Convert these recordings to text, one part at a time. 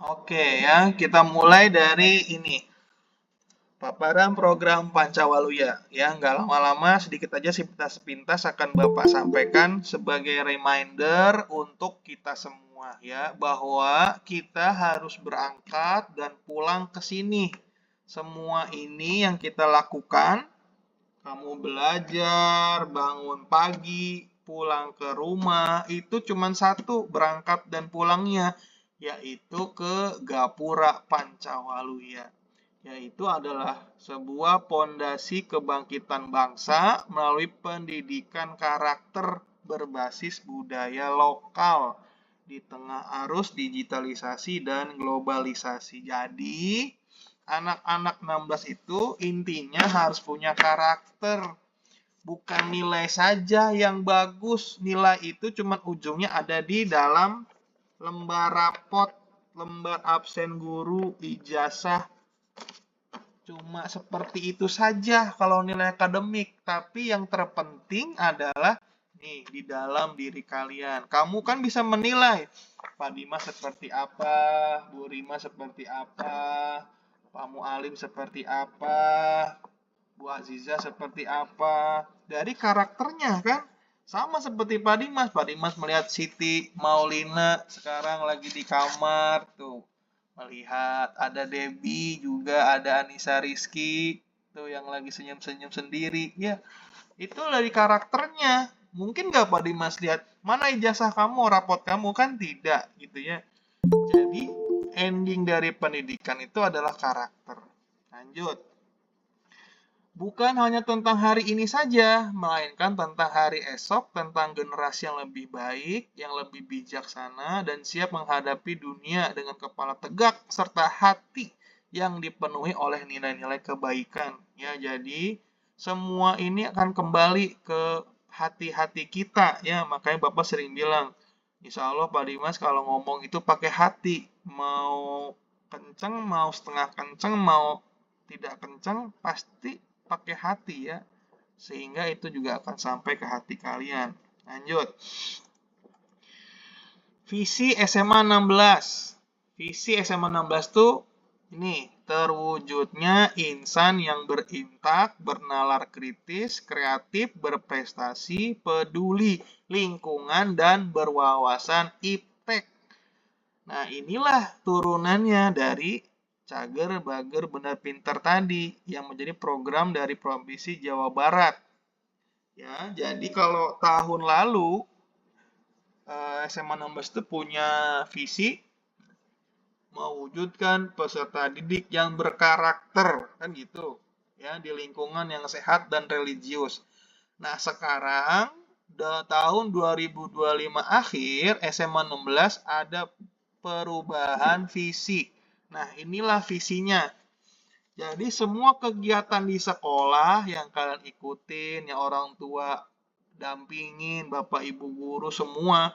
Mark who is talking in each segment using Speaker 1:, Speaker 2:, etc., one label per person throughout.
Speaker 1: Oke ya, kita mulai dari ini. Paparan program Pancawaluya. Ya, nggak lama-lama, sedikit aja sepintas akan Bapak sampaikan sebagai reminder untuk kita semua ya, bahwa kita harus berangkat dan pulang ke sini. Semua ini yang kita lakukan, kamu belajar, bangun pagi, pulang ke rumah, itu cuma satu berangkat dan pulangnya, yaitu ke Gapura Pancawaluya. Yaitu adalah sebuah pondasi kebangkitan bangsa melalui pendidikan karakter berbasis budaya lokal di tengah arus digitalisasi dan globalisasi. Jadi, anak-anak 16 itu intinya harus punya karakter, bukan nilai saja yang bagus. Nilai itu cuma ujungnya ada di dalam lembar rapot, lembar absen guru, ijazah. Cuma seperti itu saja kalau nilai akademik. Tapi yang terpenting adalah nih di dalam diri kalian. Kamu kan bisa menilai Pak Dimas seperti apa, Bu Rima seperti apa, Pak Mualim seperti apa, Bu Aziza seperti apa. Dari karakternya kan. Sama seperti Pak Dimas. Pak Dimas melihat Siti Maulina sekarang lagi di kamar tuh. Melihat ada Debbie juga, ada Anissa Rizky tuh yang lagi senyum-senyum sendiri. Ya, itu dari karakternya. Mungkin nggak Pak Dimas lihat mana ijazah kamu, rapot kamu, kan tidak gitu ya. Jadi ending dari pendidikan itu adalah karakter. Lanjut. Bukan hanya tentang hari ini saja, melainkan tentang hari esok, tentang generasi yang lebih baik, yang lebih bijaksana, dan siap menghadapi dunia dengan kepala tegak, serta hati yang dipenuhi oleh nilai-nilai kebaikan. Ya, jadi semua ini akan kembali ke hati-hati kita. Ya, makanya Bapak sering bilang, Insya Allah Pak Dimas kalau ngomong itu pakai hati. Mau kenceng, mau setengah kenceng, mau tidak kenceng, pasti pakai hati ya, sehingga itu juga akan sampai ke hati kalian. Lanjut. Visi SMA 16. Visi SMA 16 tuh ini terwujudnya insan yang berintak, bernalar kritis, kreatif, berprestasi, peduli lingkungan, dan berwawasan iptek. Nah, inilah turunannya dari Cager, Bager, Benar Pintar tadi yang menjadi program dari Provinsi Jawa Barat. Ya, jadi kalau tahun lalu SMA 16 itu punya visi mewujudkan peserta didik yang berkarakter, kan gitu. Ya, di lingkungan yang sehat dan religius. Nah, sekarang tahun 2025 akhir SMA 16 ada perubahan visi. Nah, inilah visinya. Jadi semua kegiatan di sekolah yang kalian ikutin, yang orang tua dampingin, Bapak Ibu guru semua,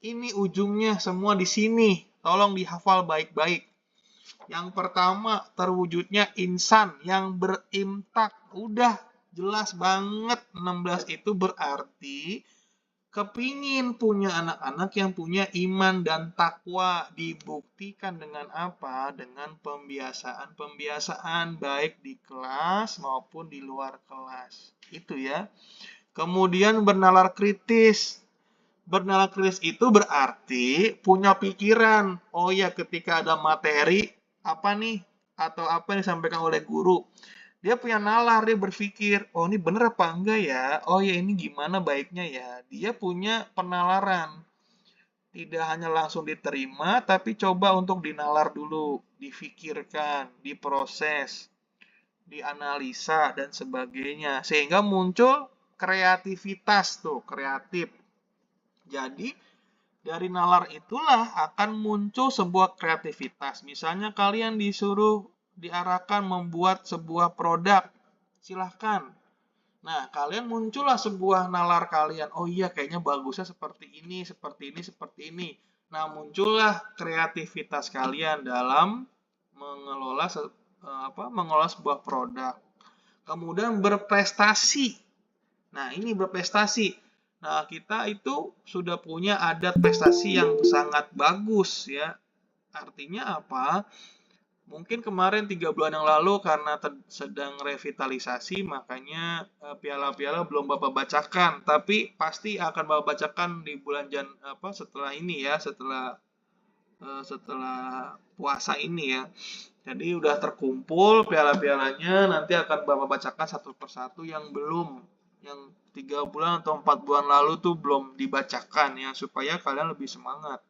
Speaker 1: ini ujungnya semua di sini. Tolong dihafal baik-baik. Yang pertama, terwujudnya insan yang berimtak. Udah jelas banget 16 itu berarti kepingin punya anak-anak yang punya iman dan takwa. Dibuktikan dengan apa? Dengan pembiasaan-pembiasaan baik di kelas maupun di luar kelas. Itu ya. Kemudian bernalar kritis. Bernalar kritis itu berarti punya pikiran. Oh ya, ketika ada materi apa nih atau apa yang disampaikan oleh guru, dia punya nalar, dia berpikir, oh ini bener apa enggak ya? Oh ya ini gimana baiknya ya? Dia punya penalaran. Tidak hanya langsung diterima, tapi coba untuk dinalar dulu, difikirkan, diproses, dianalisa, dan sebagainya. Sehingga muncul kreativitas tuh, kreatif. Jadi, dari nalar itulah akan muncul sebuah kreativitas. Misalnya kalian disuruh diarahkan membuat sebuah produk, silahkan. Nah, kalian muncullah sebuah nalar kalian. Oh iya, kayaknya bagusnya seperti ini, seperti ini, seperti ini. Nah, muncullah kreativitas kalian dalam mengelola mengelola sebuah produk. Kemudian berprestasi. Nah, ini berprestasi. Nah, kita itu sudah punya adat prestasi yang sangat bagus ya. Artinya apa? Mungkin kemarin 3 bulan yang lalu karena sedang revitalisasi, makanya piala-piala belum Bapak bacakan. Tapi pasti akan Bapak bacakan di bulan setelah ini ya, setelah puasa ini ya. Jadi udah terkumpul piala-pialanya, nanti akan Bapak bacakan satu persatu yang belum, yang 3 bulan atau 4 bulan lalu tuh belum dibacakan ya, supaya kalian lebih semangat.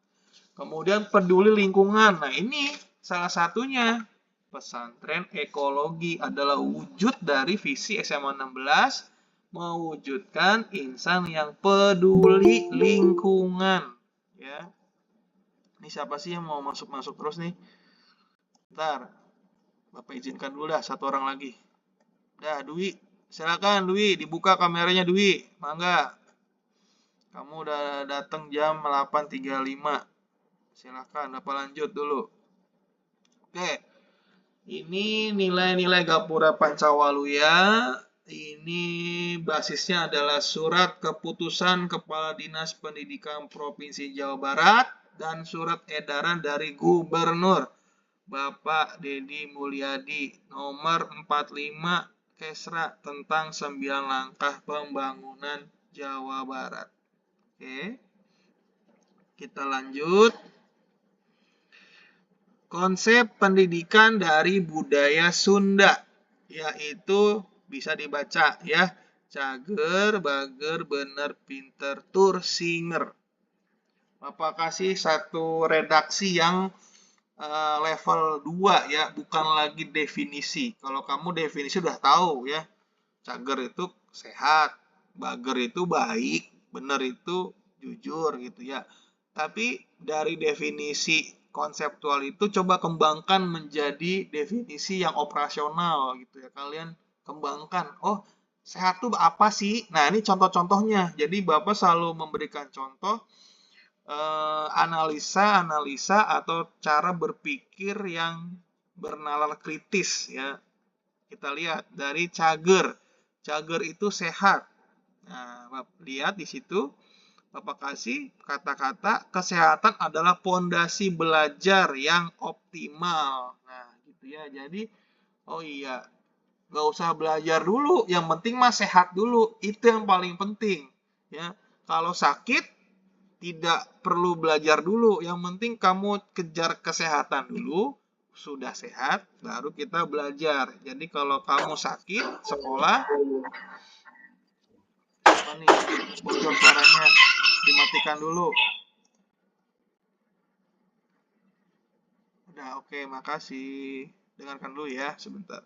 Speaker 1: Kemudian peduli lingkungan. Nah, ini salah satunya. Pesantren ekologi adalah wujud dari visi SMA 16 mewujudkan insan yang peduli lingkungan. Ya. Ini siapa sih yang mau masuk-masuk terus nih? Bentar. Bapak izinkan dulu dah satu orang lagi. Dah, Dwi. Silakan Dwi, dibuka kameranya Dwi. Mangga. Kamu udah datang jam 8.35. Silakan, Bapak lanjut dulu. Oke. Ini nilai-nilai Gapura Pancawaluya. Ini basisnya adalah surat keputusan Kepala Dinas Pendidikan Provinsi Jawa Barat dan surat edaran dari Gubernur Bapak Deddy Mulyadi nomor 45 Kesra tentang 9 langkah pembangunan Jawa Barat. Oke. Kita lanjut. Konsep pendidikan dari budaya Sunda, yaitu bisa dibaca ya, cager, bager, bener, pinter, tur, singer. Bapak kasih satu redaksi yang level 2 ya, bukan lagi definisi. Kalau kamu definisi udah tahu ya, cager itu sehat, bager itu baik, bener itu jujur gitu ya. Tapi dari definisi konseptual itu coba kembangkan menjadi definisi yang operasional gitu ya. Kalian kembangkan. Oh, sehat tuh apa sih? Nah, ini contoh-contohnya. Jadi Bapak selalu memberikan contoh analisa atau cara berpikir yang bernalar kritis ya. Kita lihat dari cager. Cager itu sehat. Nah, Bapak lihat di situ. Bapak kasih kata-kata kesehatan adalah pondasi belajar yang optimal. Nah, gitu ya. Jadi, oh iya, nggak usah belajar dulu. Yang penting mah sehat dulu. Itu yang paling penting. Ya, kalau sakit tidak perlu belajar dulu. Yang penting kamu kejar kesehatan dulu. Sudah sehat, baru kita belajar. Jadi kalau kamu sakit, sekolah, apa nih? Bocor suaranya. Dimatikan dulu. Udah, oke, makasih. Dengarkan dulu ya, sebentar.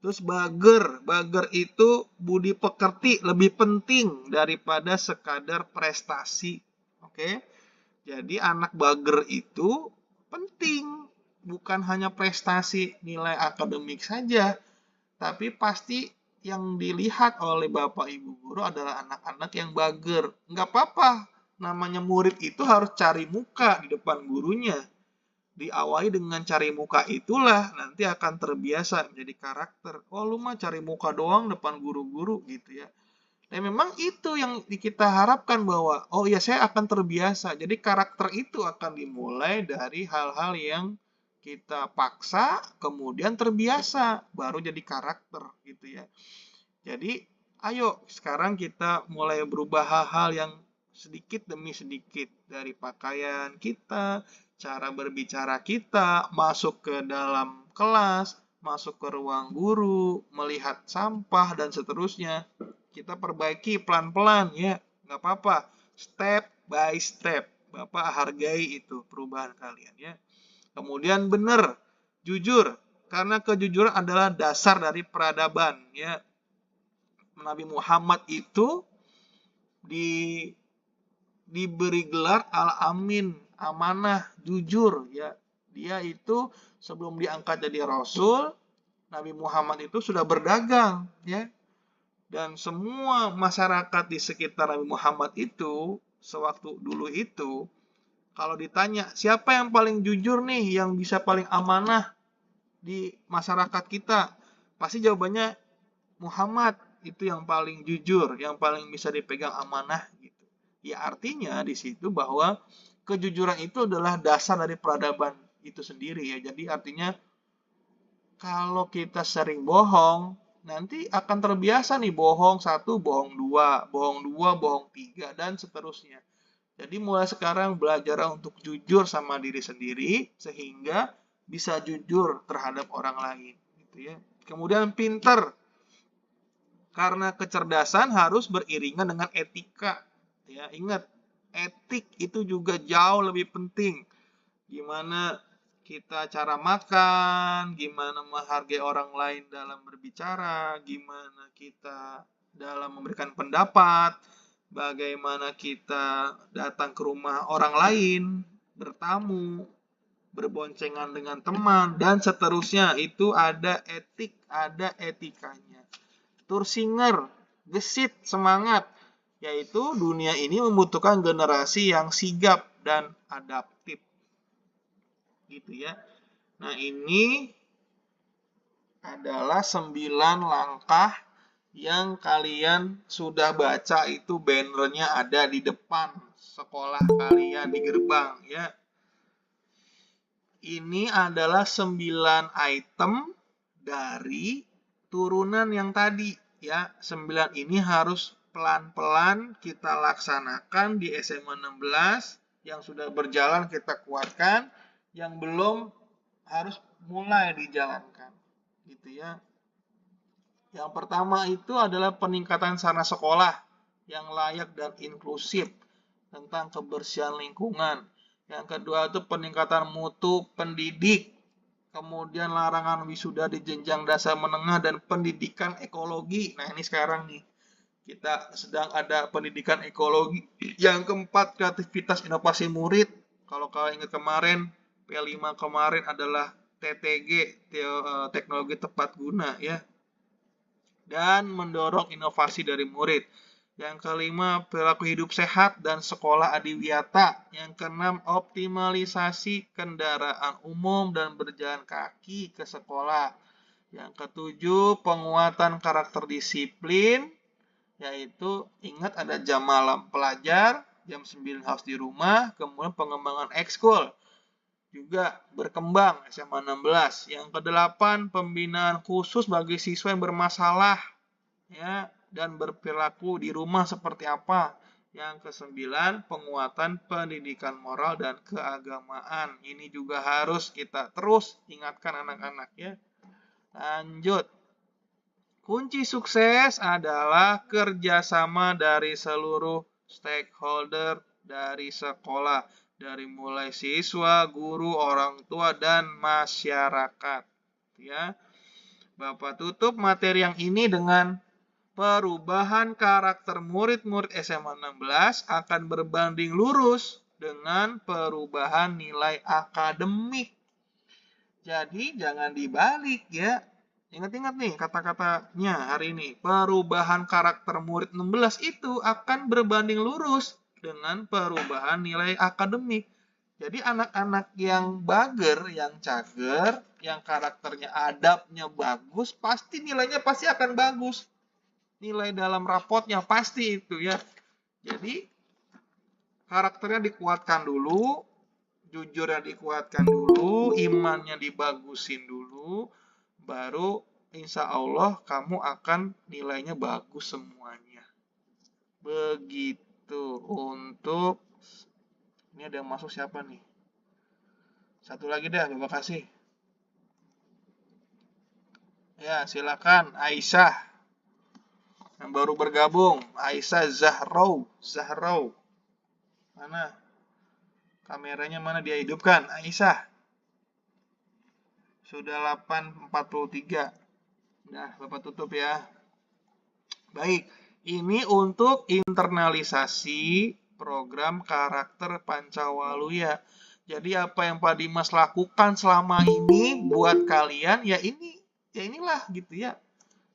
Speaker 1: Terus bager. Bager itu budi pekerti lebih penting daripada sekadar prestasi. Oke. Jadi anak bager itu penting. Bukan hanya prestasi nilai akademik saja. Tapi pasti yang dilihat oleh Bapak Ibu Guru adalah anak-anak yang bager. Nggak apa-apa. Namanya murid itu harus cari muka di depan gurunya. Diawali dengan cari muka itulah nanti akan terbiasa menjadi karakter. Oh, lu mah cari muka doang depan guru-guru gitu ya. Dan memang itu yang kita harapkan bahwa oh ya saya akan terbiasa. Jadi karakter itu akan dimulai dari hal-hal yang kita paksa kemudian terbiasa baru jadi karakter gitu ya. Jadi ayo sekarang kita mulai berubah hal-hal yang sedikit demi sedikit dari pakaian kita, cara berbicara kita, masuk ke dalam kelas, masuk ke ruang guru, melihat sampah dan seterusnya. Kita perbaiki pelan-pelan ya, nggak apa-apa. Step by step. Bapak hargai itu perubahan kalian ya. Kemudian benar, jujur, karena kejujuran adalah dasar dari peradaban ya. Nabi Muhammad itu diberi gelar Al-Amin, amanah, jujur ya. Dia itu sebelum diangkat jadi rasul, Nabi Muhammad itu sudah berdagang ya. Dan semua masyarakat di sekitar Nabi Muhammad itu sewaktu dulu itu kalau ditanya siapa yang paling jujur nih, yang bisa paling amanah di masyarakat kita, pasti jawabannya Muhammad itu yang paling jujur, yang paling bisa dipegang amanah Ya artinya di situ bahwa kejujuran itu adalah dasar dari peradaban itu sendiri ya. Jadi artinya kalau kita sering bohong, nanti akan terbiasa nih bohong 1, bohong 2, bohong 3, dan seterusnya. Jadi mulai sekarang belajar untuk jujur sama diri sendiri sehingga bisa jujur terhadap orang lain, gitu ya. Kemudian pinter, karena kecerdasan harus beriringan dengan etika. Ya, ingat, etik itu juga jauh lebih penting. Gimana kita cara makan, gimana menghargai orang lain dalam berbicara, gimana kita dalam memberikan pendapat, bagaimana kita datang ke rumah orang lain, bertamu, berboncengan dengan teman, dan seterusnya. Itu ada etik, ada etikanya. Tursinger, gesit, semangat, yaitu dunia ini membutuhkan generasi yang sigap dan adaptif. Gitu ya. Nah, ini adalah 9 langkah yang kalian sudah baca, itu bannernya ada di depan sekolah kalian di gerbang ya. Ini adalah 9 item dari turunan yang tadi ya. 9 ini harus pelan-pelan kita laksanakan di SMA 16. Yang sudah berjalan kita kuatkan, yang belum harus mulai dijalankan gitu ya. Yang pertama itu adalah peningkatan sarana sekolah yang layak dan inklusif tentang kebersihan lingkungan. Yang kedua itu peningkatan mutu pendidik. Kemudian larangan wisuda di jenjang dasar menengah dan pendidikan ekologi. Nah, ini sekarang nih kita sedang ada pendidikan ekologi. Yang keempat, kreativitas inovasi murid. Kalau kalian ingat kemarin, P5 kemarin adalah TTG, teknologi tepat guna ya. Dan mendorong inovasi dari murid. Yang kelima, perilaku hidup sehat dan sekolah adiwiyata. Yang keenam, optimalisasi kendaraan umum dan berjalan kaki ke sekolah. Yang ketujuh, penguatan karakter disiplin, yaitu ingat ada jam malam pelajar, jam 9 harus di rumah, kemudian pengembangan ekskul juga berkembang SMA 16. Yang kedelapan, pembinaan khusus bagi siswa yang bermasalah ya, dan berperilaku di rumah seperti apa. Yang kesembilan, penguatan pendidikan moral dan keagamaan. Ini juga harus kita terus ingatkan anak-anak ya. Lanjut. Kunci sukses adalah kerjasama dari seluruh stakeholder dari sekolah. Dari mulai siswa, guru, orang tua, dan masyarakat. Ya. Bapak tutup materi yang ini dengan perubahan karakter murid-murid SMA 16 akan berbanding lurus dengan perubahan nilai akademik. Jadi jangan dibalik ya. Ingat-ingat nih kata-katanya hari ini. Perubahan karakter murid 16 itu akan berbanding lurus dengan perubahan nilai akademik. Jadi anak-anak yang bager, yang cager, yang karakternya adabnya bagus, pasti nilainya pasti akan bagus. Nilai dalam rapotnya pasti itu ya. Jadi karakternya dikuatkan dulu, jujurnya dikuatkan dulu, imannya dibagusin dulu, baru insya Allah kamu akan nilainya bagus semuanya. Begitu untuk ini. Ada yang masuk siapa nih? Satu lagi deh, Bapak kasih. Ya, silakan Aisyah. Yang baru bergabung, Aisyah Zahrau. Mana? Kameranya mana dia hidupkan? Aisyah. Sudah 8.43. Nah, Bapak tutup ya. Baik, ini untuk internalisasi program karakter Pancawaluya. Jadi apa yang Pak Dimas lakukan selama ini buat kalian, ya inilah gitu ya.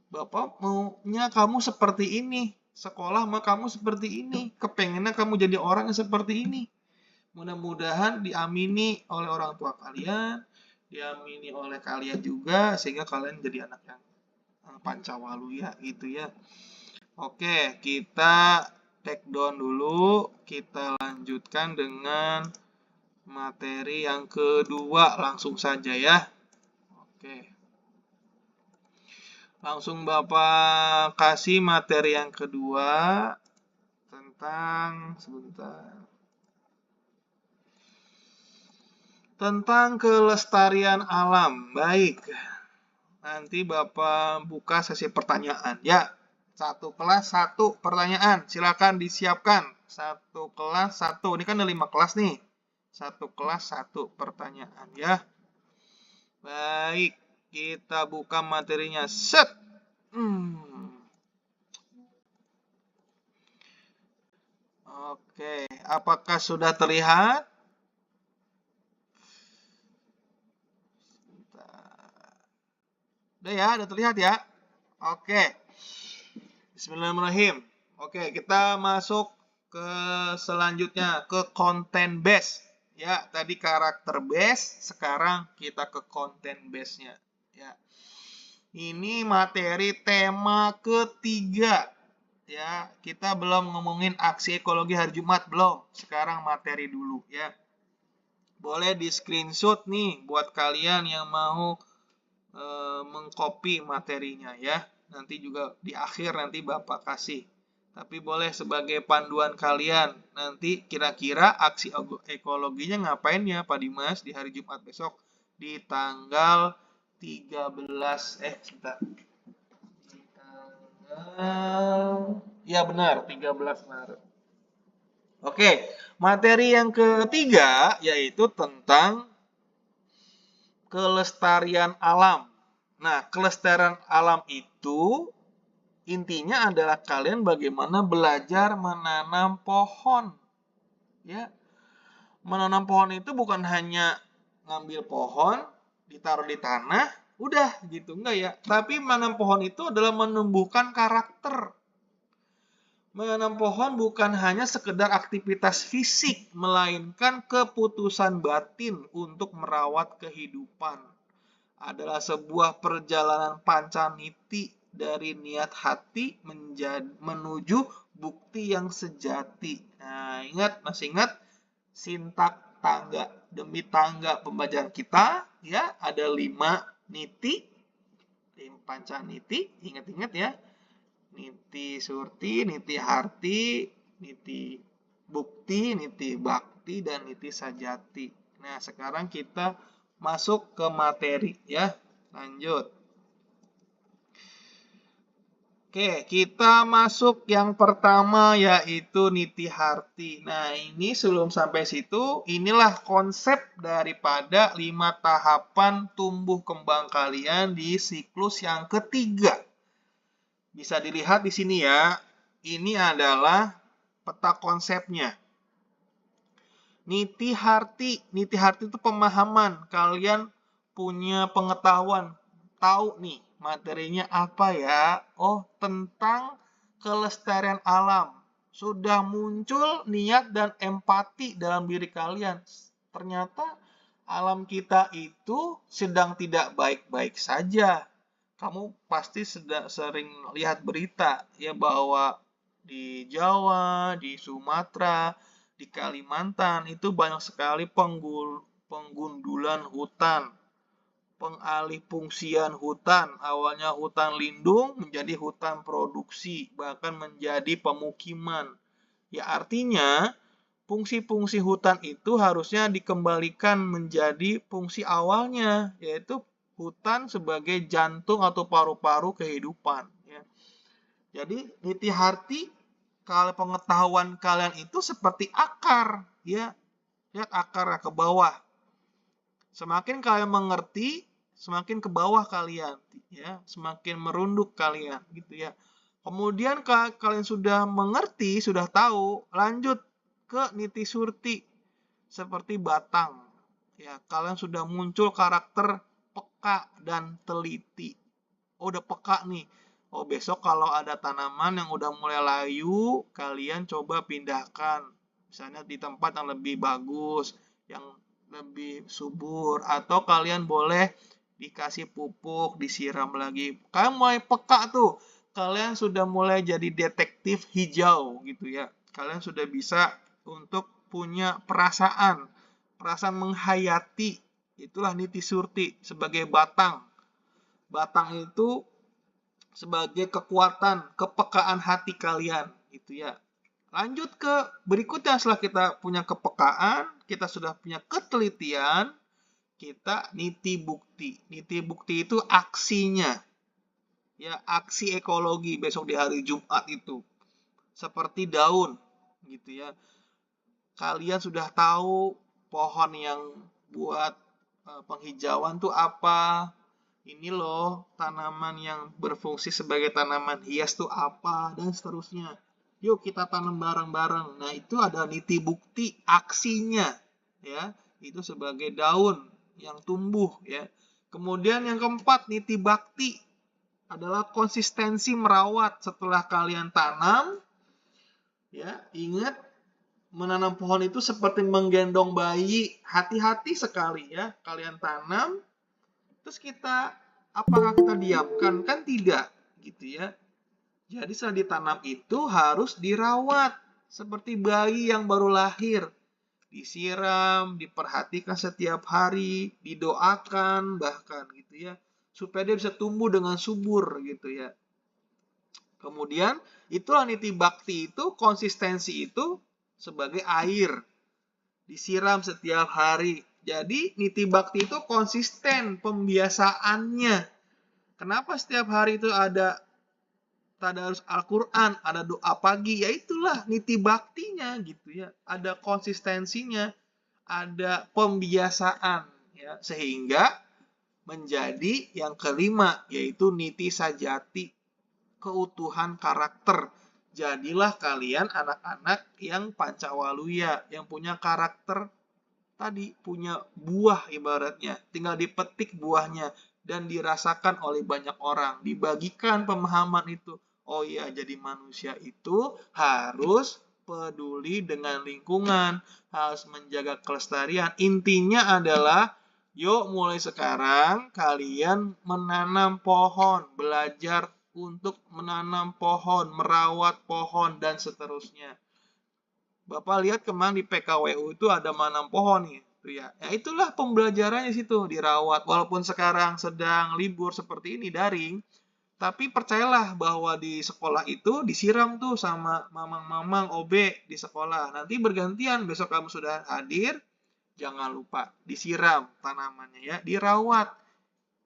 Speaker 1: Bapak maunya kamu seperti ini, sekolah mau kamu seperti ini, kepengennya kamu jadi orang yang seperti ini. Mudah-mudahan diamini oleh orang tua kalian, diamini oleh kalian juga, sehingga kalian jadi anak yang Pancawaluya gitu ya. Oke, kita take down dulu, kita lanjutkan dengan materi yang kedua langsung saja ya. Oke. Langsung Bapak kasih materi yang kedua tentang tentang kelestarian alam. Baik. Nanti Bapak buka sesi pertanyaan ya. Satu kelas, satu pertanyaan. Silakan disiapkan. Satu kelas, satu. Ini kan ada 5 kelas nih. Satu kelas, satu pertanyaan ya. Baik. Kita buka materinya. Set. Oke. Apakah sudah terlihat? Udah ya, udah terlihat ya? Oke. Bismillahirrahmanirrahim. Oke, kita masuk ke selanjutnya, ke content base. Ya, tadi karakter base, sekarang kita ke content base-nya. Ya. Ini materi tema ketiga. Ya, kita belum ngomongin aksi ekologi hari Jumat, belum. Sekarang materi dulu ya. Boleh di screenshot nih buat kalian yang mau mengcopy materinya ya. Nanti juga di akhir nanti Bapak kasih. Tapi boleh sebagai panduan kalian. Nanti kira-kira aksi ekologinya ngapain ya Pak Dimas di hari Jumat besok di tanggal 13 sebentar. Di tanggal ya benar 13 Maret. Oke, materi yang ketiga yaitu tentang kelestarian alam. Nah, kelestarian alam itu intinya adalah kalian bagaimana belajar menanam pohon. Ya. Menanam pohon itu bukan hanya ngambil pohon, ditaruh di tanah, udah gitu, enggak ya. Tapi menanam pohon itu adalah menumbuhkan karakter. Menanam pohon bukan hanya sekedar aktivitas fisik, melainkan keputusan batin untuk merawat kehidupan. Adalah sebuah perjalanan pancaniti dari niat hati menuju bukti yang sejati. Nah, masih ingat sintak tangga demi tangga pembelajaran kita, ya, ada 5 niti, pancaniti, ingat-ingat ya. Niti surti, niti harti, niti bukti, niti bakti, dan niti sajati. Nah, sekarang kita masuk ke materi ya. Lanjut. Oke, kita masuk yang pertama yaitu niti harti. Nah, ini sebelum sampai situ, inilah konsep daripada 5 tahapan tumbuh kembang kalian di siklus yang ketiga. Bisa dilihat di sini ya, ini adalah peta konsepnya. Niti harti itu pemahaman. Kalian punya pengetahuan, tahu nih materinya apa ya? Oh, tentang kelestarian alam. Sudah muncul niat dan empati dalam diri kalian. Ternyata alam kita itu sedang tidak baik-baik saja. Kamu pasti sering lihat berita ya bahwa di Jawa, di Sumatera, di Kalimantan itu banyak sekali penggundulan hutan, pengalih fungsian hutan. Awalnya hutan lindung menjadi hutan produksi, bahkan menjadi pemukiman. Ya artinya fungsi-fungsi hutan itu harusnya dikembalikan menjadi fungsi awalnya, yaitu hutan sebagai jantung atau paru-paru kehidupan. Ya. Jadi niti harti, kalau pengetahuan kalian itu seperti akar, ya, lihat akarnya ke bawah. Semakin kalian mengerti, semakin ke bawah kalian, ya, semakin merunduk kalian, gitu ya. Kemudian kalian sudah mengerti, sudah tahu, lanjut ke niti surti, seperti batang. Ya, kalian sudah muncul karakter peka dan teliti. Oh, udah peka nih. Oh, besok kalau ada tanaman yang udah mulai layu, kalian coba pindahkan. Misalnya di tempat yang lebih bagus, yang lebih subur. Atau kalian boleh dikasih pupuk, disiram lagi. Kalian mulai peka tuh. Kalian sudah mulai jadi detektif hijau gitu ya. Kalian sudah bisa untuk punya perasaan. perasaan menghayati. Itulah niti surti sebagai batang. Batang itu sebagai kekuatan, kepekaan hati kalian, gitu ya. Lanjut ke berikutnya, setelah kita punya kepekaan, kita sudah punya ketelitian, kita niti bukti. Niti bukti itu aksinya. Ya, aksi ekologi besok di hari Jumat itu. Seperti daun, gitu ya. Kalian sudah tahu pohon yang buat penghijauan tuh apa? Ini loh tanaman yang berfungsi sebagai tanaman hias tuh apa, dan seterusnya. Yuk kita tanam bareng-bareng. Nah, itu ada niti bukti aksinya, ya. Itu sebagai daun yang tumbuh, ya. Kemudian yang keempat, niti bakti adalah konsistensi merawat setelah kalian tanam. Ya, ingat, menanam pohon itu seperti menggendong bayi, hati-hati sekali ya. Kalian tanam, terus apakah kita diamkan? Kan tidak, gitu ya. Jadi setelah ditanam itu harus dirawat seperti bayi yang baru lahir. Disiram, diperhatikan setiap hari, didoakan bahkan gitu ya, supaya dia bisa tumbuh dengan subur gitu ya. Kemudian itulah niti bakti itu, konsistensi itu sebagai air. Disiram setiap hari. Jadi niti bakti itu konsisten pembiasaannya. Kenapa setiap hari itu ada tadarus Al-Quran, ada doa pagi? Ya itulah niti baktinya gitu ya. Ada konsistensinya, ada pembiasaan ya, sehingga menjadi yang kelima, yaitu niti sajati, keutuhan karakter. Jadilah kalian anak-anak yang pancawaluya, yang punya karakter tadi, punya buah ibaratnya. Tinggal dipetik buahnya dan dirasakan oleh banyak orang. Dibagikan pemahaman itu. Oh iya, jadi manusia itu harus peduli dengan lingkungan, harus menjaga kelestarian. Intinya adalah, yuk mulai sekarang kalian menanam pohon, belajar untuk menanam pohon, merawat pohon, dan seterusnya. Bapak lihat kemarin di PKWU itu ada menanam pohon nih. Ya, itulah pembelajarannya situ, dirawat. Walaupun sekarang sedang libur seperti ini, daring, tapi percayalah bahwa di sekolah itu disiram tuh sama mamang-mamang OB di sekolah. Nanti bergantian, besok kamu sudah hadir, jangan lupa disiram tanamannya ya, dirawat.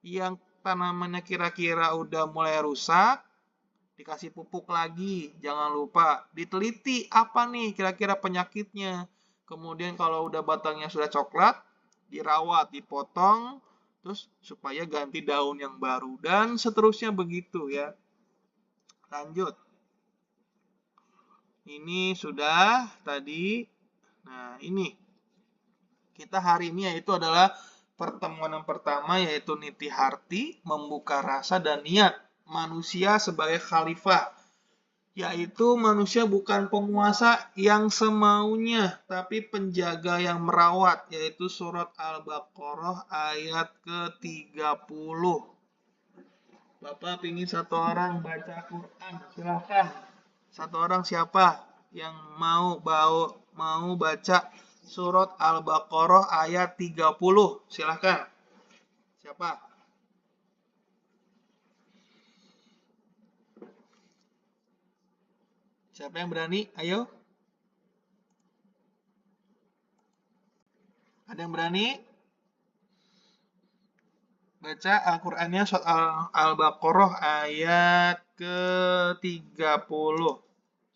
Speaker 1: Yang tanamannya kira-kira udah mulai rusak, dikasih pupuk lagi, jangan lupa diteliti apa nih kira-kira penyakitnya. Kemudian kalau udah batangnya sudah coklat, dirawat, dipotong, terus supaya ganti daun yang baru, dan seterusnya begitu ya. Lanjut. Ini sudah tadi. Nah, ini kita hari ini yaitu adalah pertemuan yang pertama, yaitu niti harti, membuka rasa dan niat manusia sebagai khalifah, yaitu manusia bukan penguasa yang semaunya, tapi penjaga yang merawat, yaitu surat Al-Baqarah ayat ke-30. Bapak ingin satu orang baca Quran, silahkan. Satu orang siapa yang mau baca surat Al-Baqarah ayat 30? Silahkan. Siapa? Siapa yang berani? Ayo. Ada yang berani? Baca Al-Qur'annya surat Al-Baqarah ayat ke-30.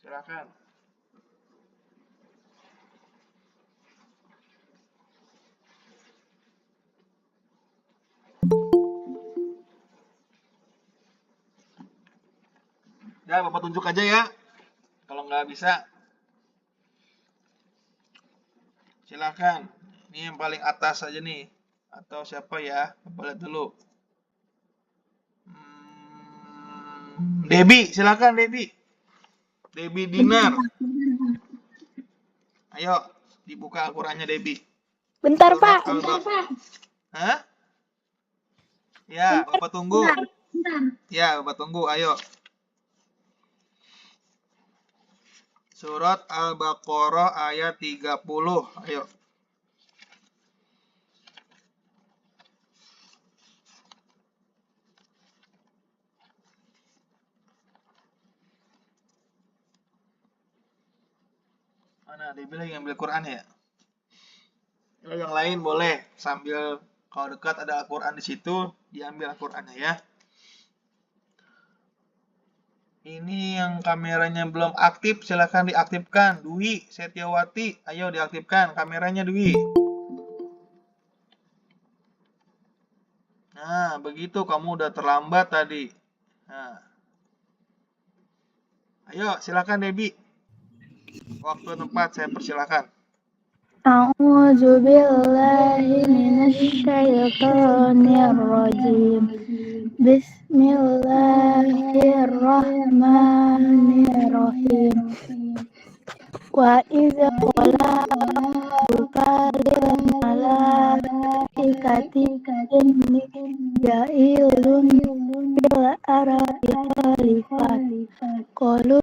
Speaker 1: Silakan. Ya, Bapak tunjuk aja ya. Kalau nggak bisa, silakan. Ini yang paling atas aja nih. Atau siapa ya? Bapak lihat dulu. Debbie, silakan Debbie. Debbie Dinar. Ayo, dibuka Al-Qur'annya Debbie.
Speaker 2: Bentar,
Speaker 1: Surat
Speaker 2: Pak.
Speaker 1: Hah? Ya, Bapak tunggu. Ya, Bapak tunggu. Ayo. Surat Al-Baqarah ayat 30. Ayo. Mana? Debbie lagi ngambil Quran ya? Yang lain boleh sambil kalau dekat ada Al-Quran di situ diambil Al-Qurannya ya. Ini yang kameranya belum aktif, silahkan diaktifkan. Dwi Setiawati, ayo diaktifkan kameranya Dwi. Nah, begitu kamu udah terlambat tadi. Nah, ayo silakan Debbie. Waktu tempat saya persilakan.
Speaker 2: A'udzu billahi minasyaitonir rajim. Bismillahirrahmanirrahim. Wa idza qala rabbuka lil malaikati inni ja'ilun fil ardi khalifah. Qalu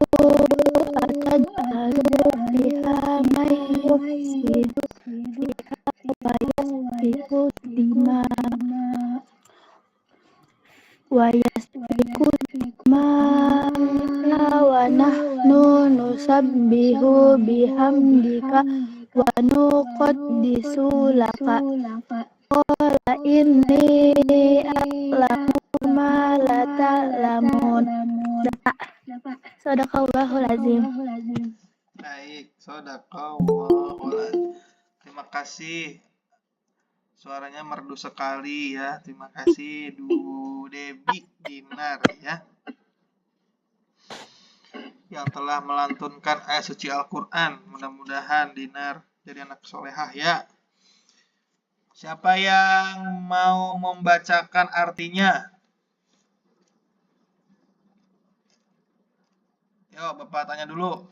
Speaker 2: ataj'alu fiha may yufsidu fiha wa yasfiku dima'a wa nahnu nusabbihu bihamdika wa nuqaddisu laka. Qala inni a'lamu ma la ta'lamun. Sadaqallahul azim.
Speaker 1: Baik, Shadaqallahul. Terima kasih. Suaranya merdu sekali ya. Terima kasih Debbie Dinar ya. Yang telah melantunkan ayat suci Al-Quran. Mudah-mudahan Dinar jadi anak solehah ya. Siapa yang mau membacakan artinya? Yo, Bapak tanya dulu.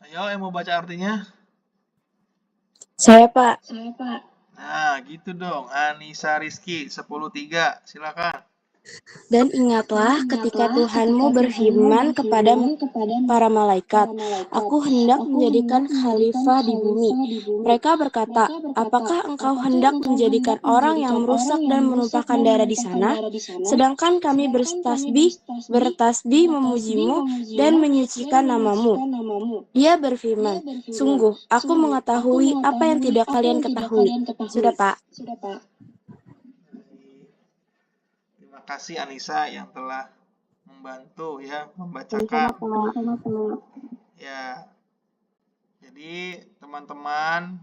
Speaker 1: Ayo, yang mau baca artinya?
Speaker 3: Saya, Pak.
Speaker 1: Nah, gitu dong. Anissa Rizky, 10.3. Silakan.
Speaker 3: Dan ingatlah ketika Tuhanmu berfirman kepada para malaikat, "Aku hendak menjadikan khalifah di bumi." Mereka berkata, "Apakah engkau hendak menjadikan orang yang merusak dan menumpahkan darah di sana? Sedangkan kami bertasbih memujimu dan menyucikan namamu." Ia berfirman, "Sungguh, aku mengetahui apa yang tidak kalian ketahui." Sudah, Pak.
Speaker 1: Terima kasih Anissa yang telah membantu ya membacakan. Ya. Jadi teman-teman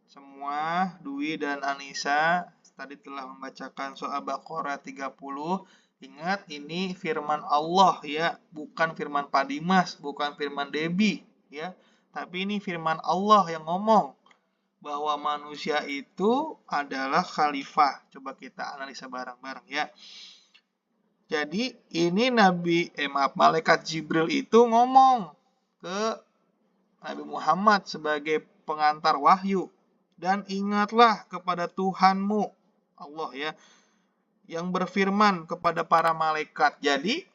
Speaker 1: semua, Dwi dan Anissa tadi telah membacakan surah Baqarah 30. Ingat ini firman Allah ya, bukan firman Pak Dimas, bukan firman Debbie ya. Tapi ini firman Allah yang ngomong bahwa manusia itu adalah khalifah. Coba kita analisa bareng-bareng ya. Jadi ini malaikat Jibril itu ngomong ke Nabi Muhammad sebagai pengantar wahyu. Dan ingatlah kepada Tuhanmu, Allah ya, yang berfirman kepada para malaikat. Jadi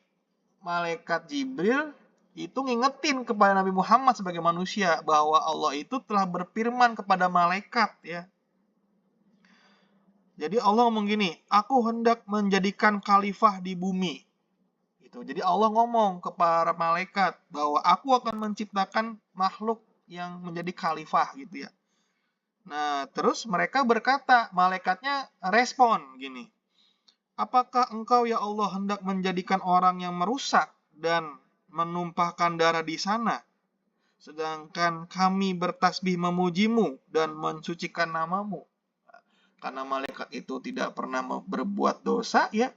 Speaker 1: malaikat Jibril itu ngingetin kepada Nabi Muhammad sebagai manusia bahwa Allah itu telah berfirman kepada malaikat ya. Jadi Allah ngomong gini, "Aku hendak menjadikan khalifah di bumi." Gitu. Jadi Allah ngomong ke para malaikat bahwa aku akan menciptakan makhluk yang menjadi khalifah gitu ya. Nah, terus mereka berkata, malaikatnya respon gini. "Apakah engkau ya Allah hendak menjadikan orang yang merusak dan menumpahkan darah di sana? Sedangkan kami bertasbih memujimu dan mensucikan namamu." Karena malaikat itu tidak pernah berbuat dosa ya.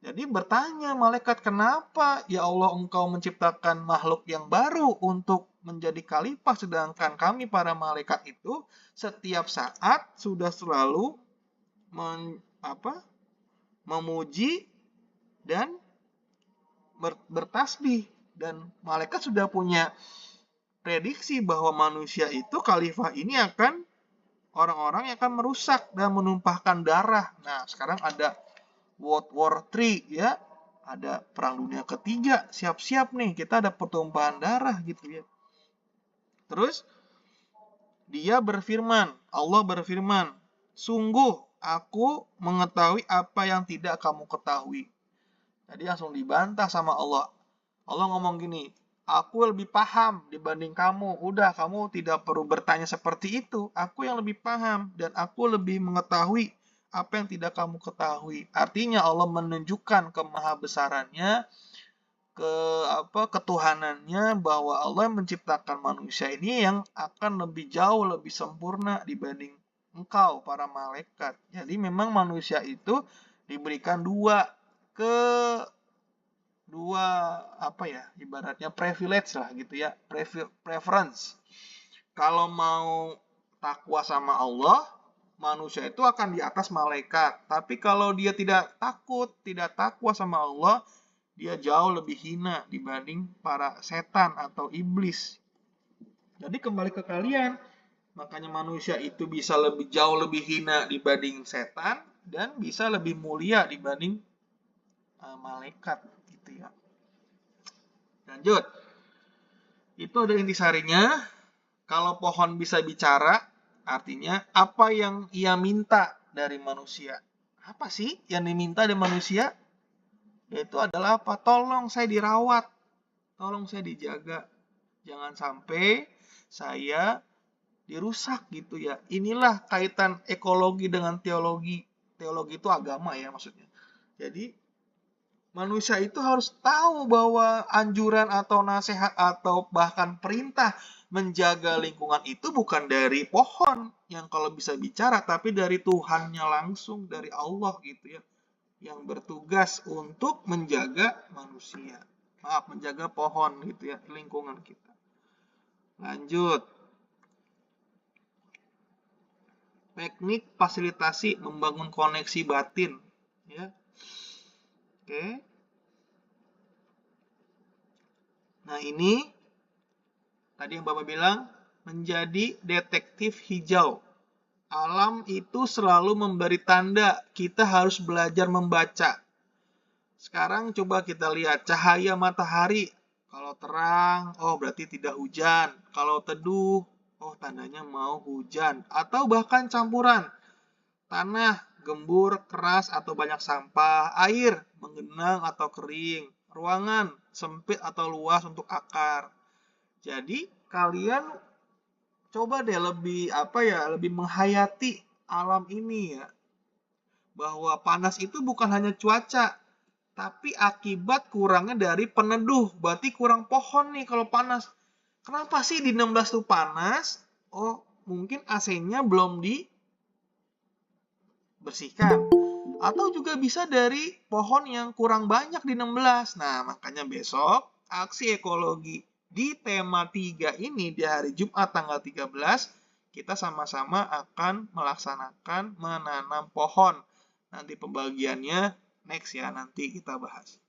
Speaker 1: Jadi bertanya malaikat, "Kenapa ya Allah engkau menciptakan makhluk yang baru untuk menjadi khalifah sedangkan kami para malaikat itu setiap saat sudah selalu memuji dan bertasbih, dan malaikat sudah punya prediksi bahwa manusia itu khalifah ini akan orang-orang yang akan merusak dan menumpahkan darah." Nah, sekarang ada World War III ya, ada perang dunia ketiga, siap-siap nih, kita ada pertumpahan darah gitu ya. Terus dia berfirman, Allah berfirman, Sungguh aku mengetahui apa yang tidak kamu ketahui. Jadi langsung dibantah sama Allah. Allah ngomong gini, aku lebih paham dibanding kamu. Udah, kamu tidak perlu bertanya seperti itu. Aku yang lebih paham dan aku lebih mengetahui apa yang tidak kamu ketahui. Artinya Allah menunjukkan kemahabesarannya, ketuhanannya, bahwa Allah yang menciptakan manusia ini yang akan lebih jauh, lebih sempurna dibanding engkau, para malaikat. Jadi memang manusia itu diberikan dua ibaratnya privilege lah gitu ya, preference. Kalau mau takwa sama Allah, manusia itu akan di atas malaikat. Tapi kalau dia tidak takwa sama Allah, dia jauh lebih hina dibanding para setan atau iblis. Jadi kembali ke kalian, makanya manusia itu bisa jauh lebih hina dibanding setan dan bisa lebih mulia dibanding malaikat gitu ya. Lanjut. Itu ada intisarinya. Kalau pohon bisa bicara, artinya apa yang ia minta dari manusia. Apa sih yang diminta dari manusia? Yaitu adalah apa? Tolong saya dirawat. Tolong saya dijaga. Jangan sampai saya dirusak gitu ya. Inilah kaitan ekologi dengan teologi. Teologi itu agama ya maksudnya. Jadi manusia itu harus tahu bahwa anjuran atau nasihat atau bahkan perintah menjaga lingkungan itu bukan dari pohon yang kalau bisa bicara, tapi dari Tuhannya langsung, dari Allah gitu ya, yang bertugas untuk menjaga manusia. Menjaga pohon gitu ya, lingkungan kita. Lanjut. Teknik fasilitasi membangun koneksi batin ya. Oke. Nah, ini tadi yang Bapak bilang, menjadi detektif hijau. Alam itu selalu memberi tanda, kita harus belajar membaca. Sekarang coba kita lihat cahaya matahari. Kalau terang, oh berarti tidak hujan. Kalau teduh, oh tandanya mau hujan. Atau bahkan campuran. Tanah, gembur, keras atau banyak sampah. Air, menggenang atau kering. Ruangan, sempit atau luas untuk akar. Jadi kalian coba deh lebih menghayati alam ini ya. Bahwa panas itu bukan hanya cuaca, tapi akibat kurangnya dari peneduh. Berarti kurang pohon nih kalau panas. Kenapa sih di 16 tuh panas? Oh, mungkin AC-nya belum dibersihkan. Atau juga bisa dari pohon yang kurang banyak di 16. Nah, makanya besok aksi ekologi di tema 3 ini di hari Jumat tanggal 13, kita sama-sama akan melaksanakan menanam pohon. Nanti pembagiannya next ya, nanti kita bahas.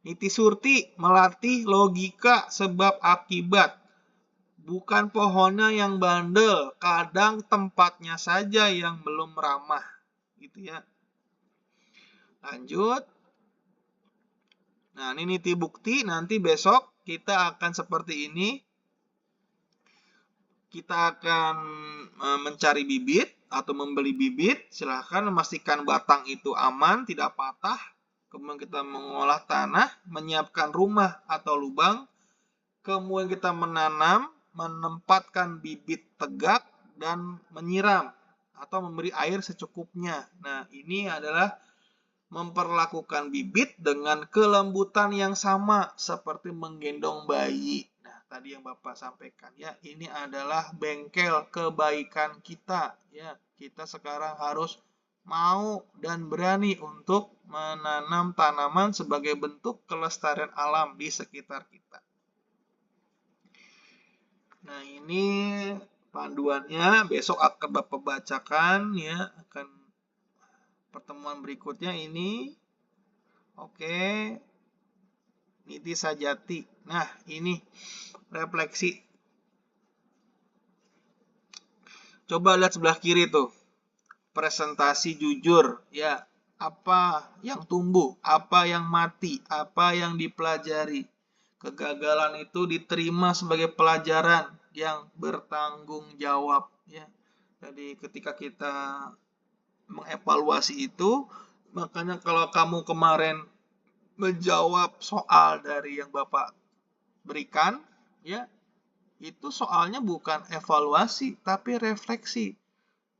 Speaker 1: Niti Surti melatih logika sebab akibat. Bukan pohonnya yang bandel, kadang tempatnya saja yang belum ramah. Gitu ya. Lanjut. Nah, ini niti bukti, nanti besok kita akan seperti ini. Kita akan mencari bibit atau membeli bibit. Silahkan memastikan batang itu aman, tidak patah. Kemudian kita mengolah tanah, menyiapkan rumah atau lubang. Kemudian kita menanam, menempatkan bibit tegak, dan menyiram atau memberi air secukupnya. Nah, ini adalah memperlakukan bibit dengan kelembutan yang sama seperti menggendong bayi. Nah, tadi yang Bapak sampaikan ya, ini adalah bengkel kebaikan kita ya. Kita sekarang harus mau dan berani untuk menanam tanaman sebagai bentuk kelestarian alam di sekitar kita. Nah, ini panduannya besok akan Bapak bacakan ya, akan pertemuan berikutnya ini. Oke. Niti Sajati. Nah, ini refleksi. Coba lihat sebelah kiri tuh. Presentasi jujur ya. Apa yang tumbuh, apa yang mati, apa yang dipelajari. Kegagalan itu diterima sebagai pelajaran yang bertanggung jawab ya. Jadi ketika kita mengevaluasi itu, makanya kalau kamu kemarin menjawab soal dari yang Bapak berikan, ya, itu soalnya bukan evaluasi, tapi refleksi.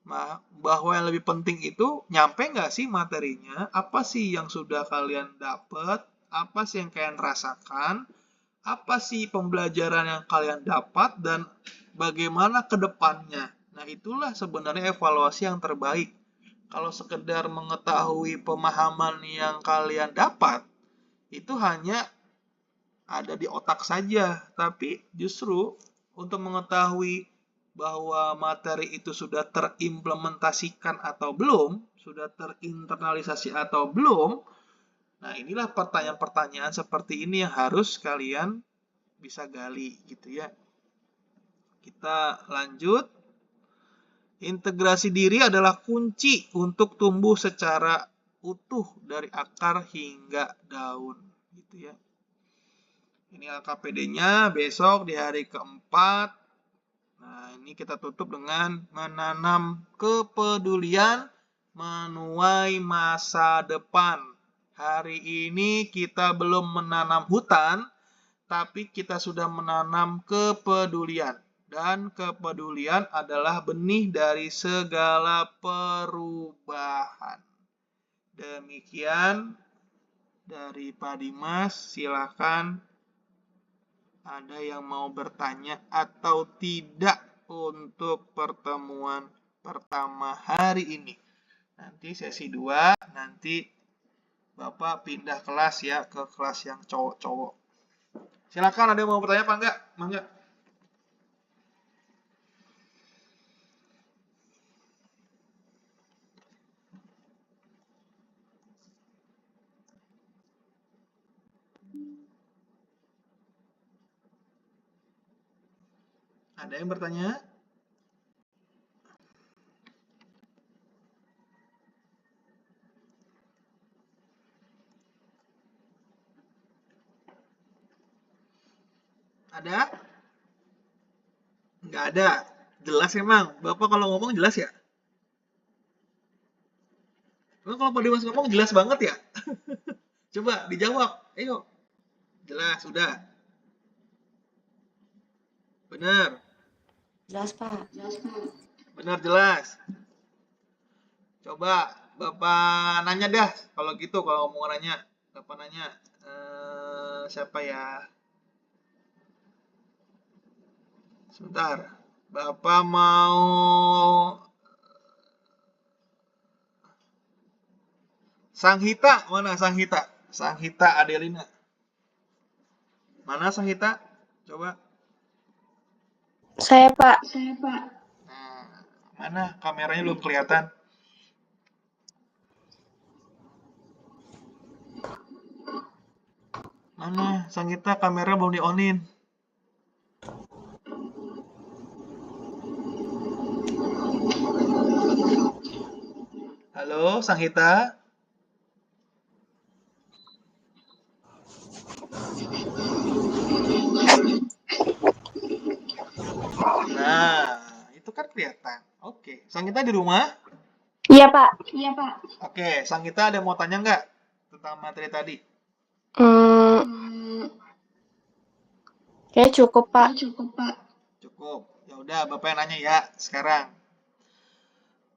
Speaker 1: Nah, bahwa yang lebih penting itu, nyampe nggak sih materinya, apa sih yang sudah kalian dapat, apa sih yang kalian rasakan, apa sih pembelajaran yang kalian dapat, dan bagaimana ke depannya. Nah, itulah sebenarnya evaluasi yang terbaik. Kalau sekedar mengetahui pemahaman yang kalian dapat, itu hanya ada di otak saja. Tapi justru untuk mengetahui bahwa materi itu sudah terimplementasikan atau belum, sudah terinternalisasi atau belum, nah inilah pertanyaan-pertanyaan seperti ini yang harus kalian bisa gali gitu ya. Kita lanjut. Integrasi diri adalah kunci untuk tumbuh secara utuh dari akar hingga daun gitu ya. Ini LKPD-nya besok di hari keempat. Nah, ini kita tutup dengan menanam kepedulian menuai masa depan. Hari ini kita belum menanam hutan, tapi kita sudah menanam kepedulian. Dan kepedulian adalah benih dari segala perubahan. Demikian dari Pak Dimas, silakan ada yang mau bertanya atau tidak untuk pertemuan pertama hari ini. Nanti sesi 2, nanti Bapak pindah kelas ya ke kelas yang cowok-cowok. Silakan, ada yang mau bertanya apa enggak? Mangga. Ada yang bertanya? Ada? Enggak ada. Jelas emang. Bapak kalau ngomong jelas ya? Emang kalau Pak Dimas ngomong jelas banget ya? Coba dijawab. Ayo. Jelas, sudah. Benar.
Speaker 3: Jelas, Pak.
Speaker 1: Benar, jelas. Coba Bapak nanya dah. Kalau gitu, kalau mau nanya. Bapak nanya. Siapa ya? Sebentar. Bapak mau... Sanghita, mana Sanghita? Sanghita Adelina. Mana Sanghita? Coba.
Speaker 2: Saya, Pak.
Speaker 1: Nah, mana kameranya belum kelihatan? Mana Sanghita, kamera belum di-onin. Halo, Sanghita. Nah, itu kan kelihatan. Oke, Sanghita di rumah?
Speaker 2: Iya, Pak.
Speaker 1: Oke, Sanghita ada mau tanya nggak tentang materi tadi?
Speaker 2: Kayak cukup, Pak.
Speaker 1: Cukup. Ya udah, Bapak yang nanya ya sekarang.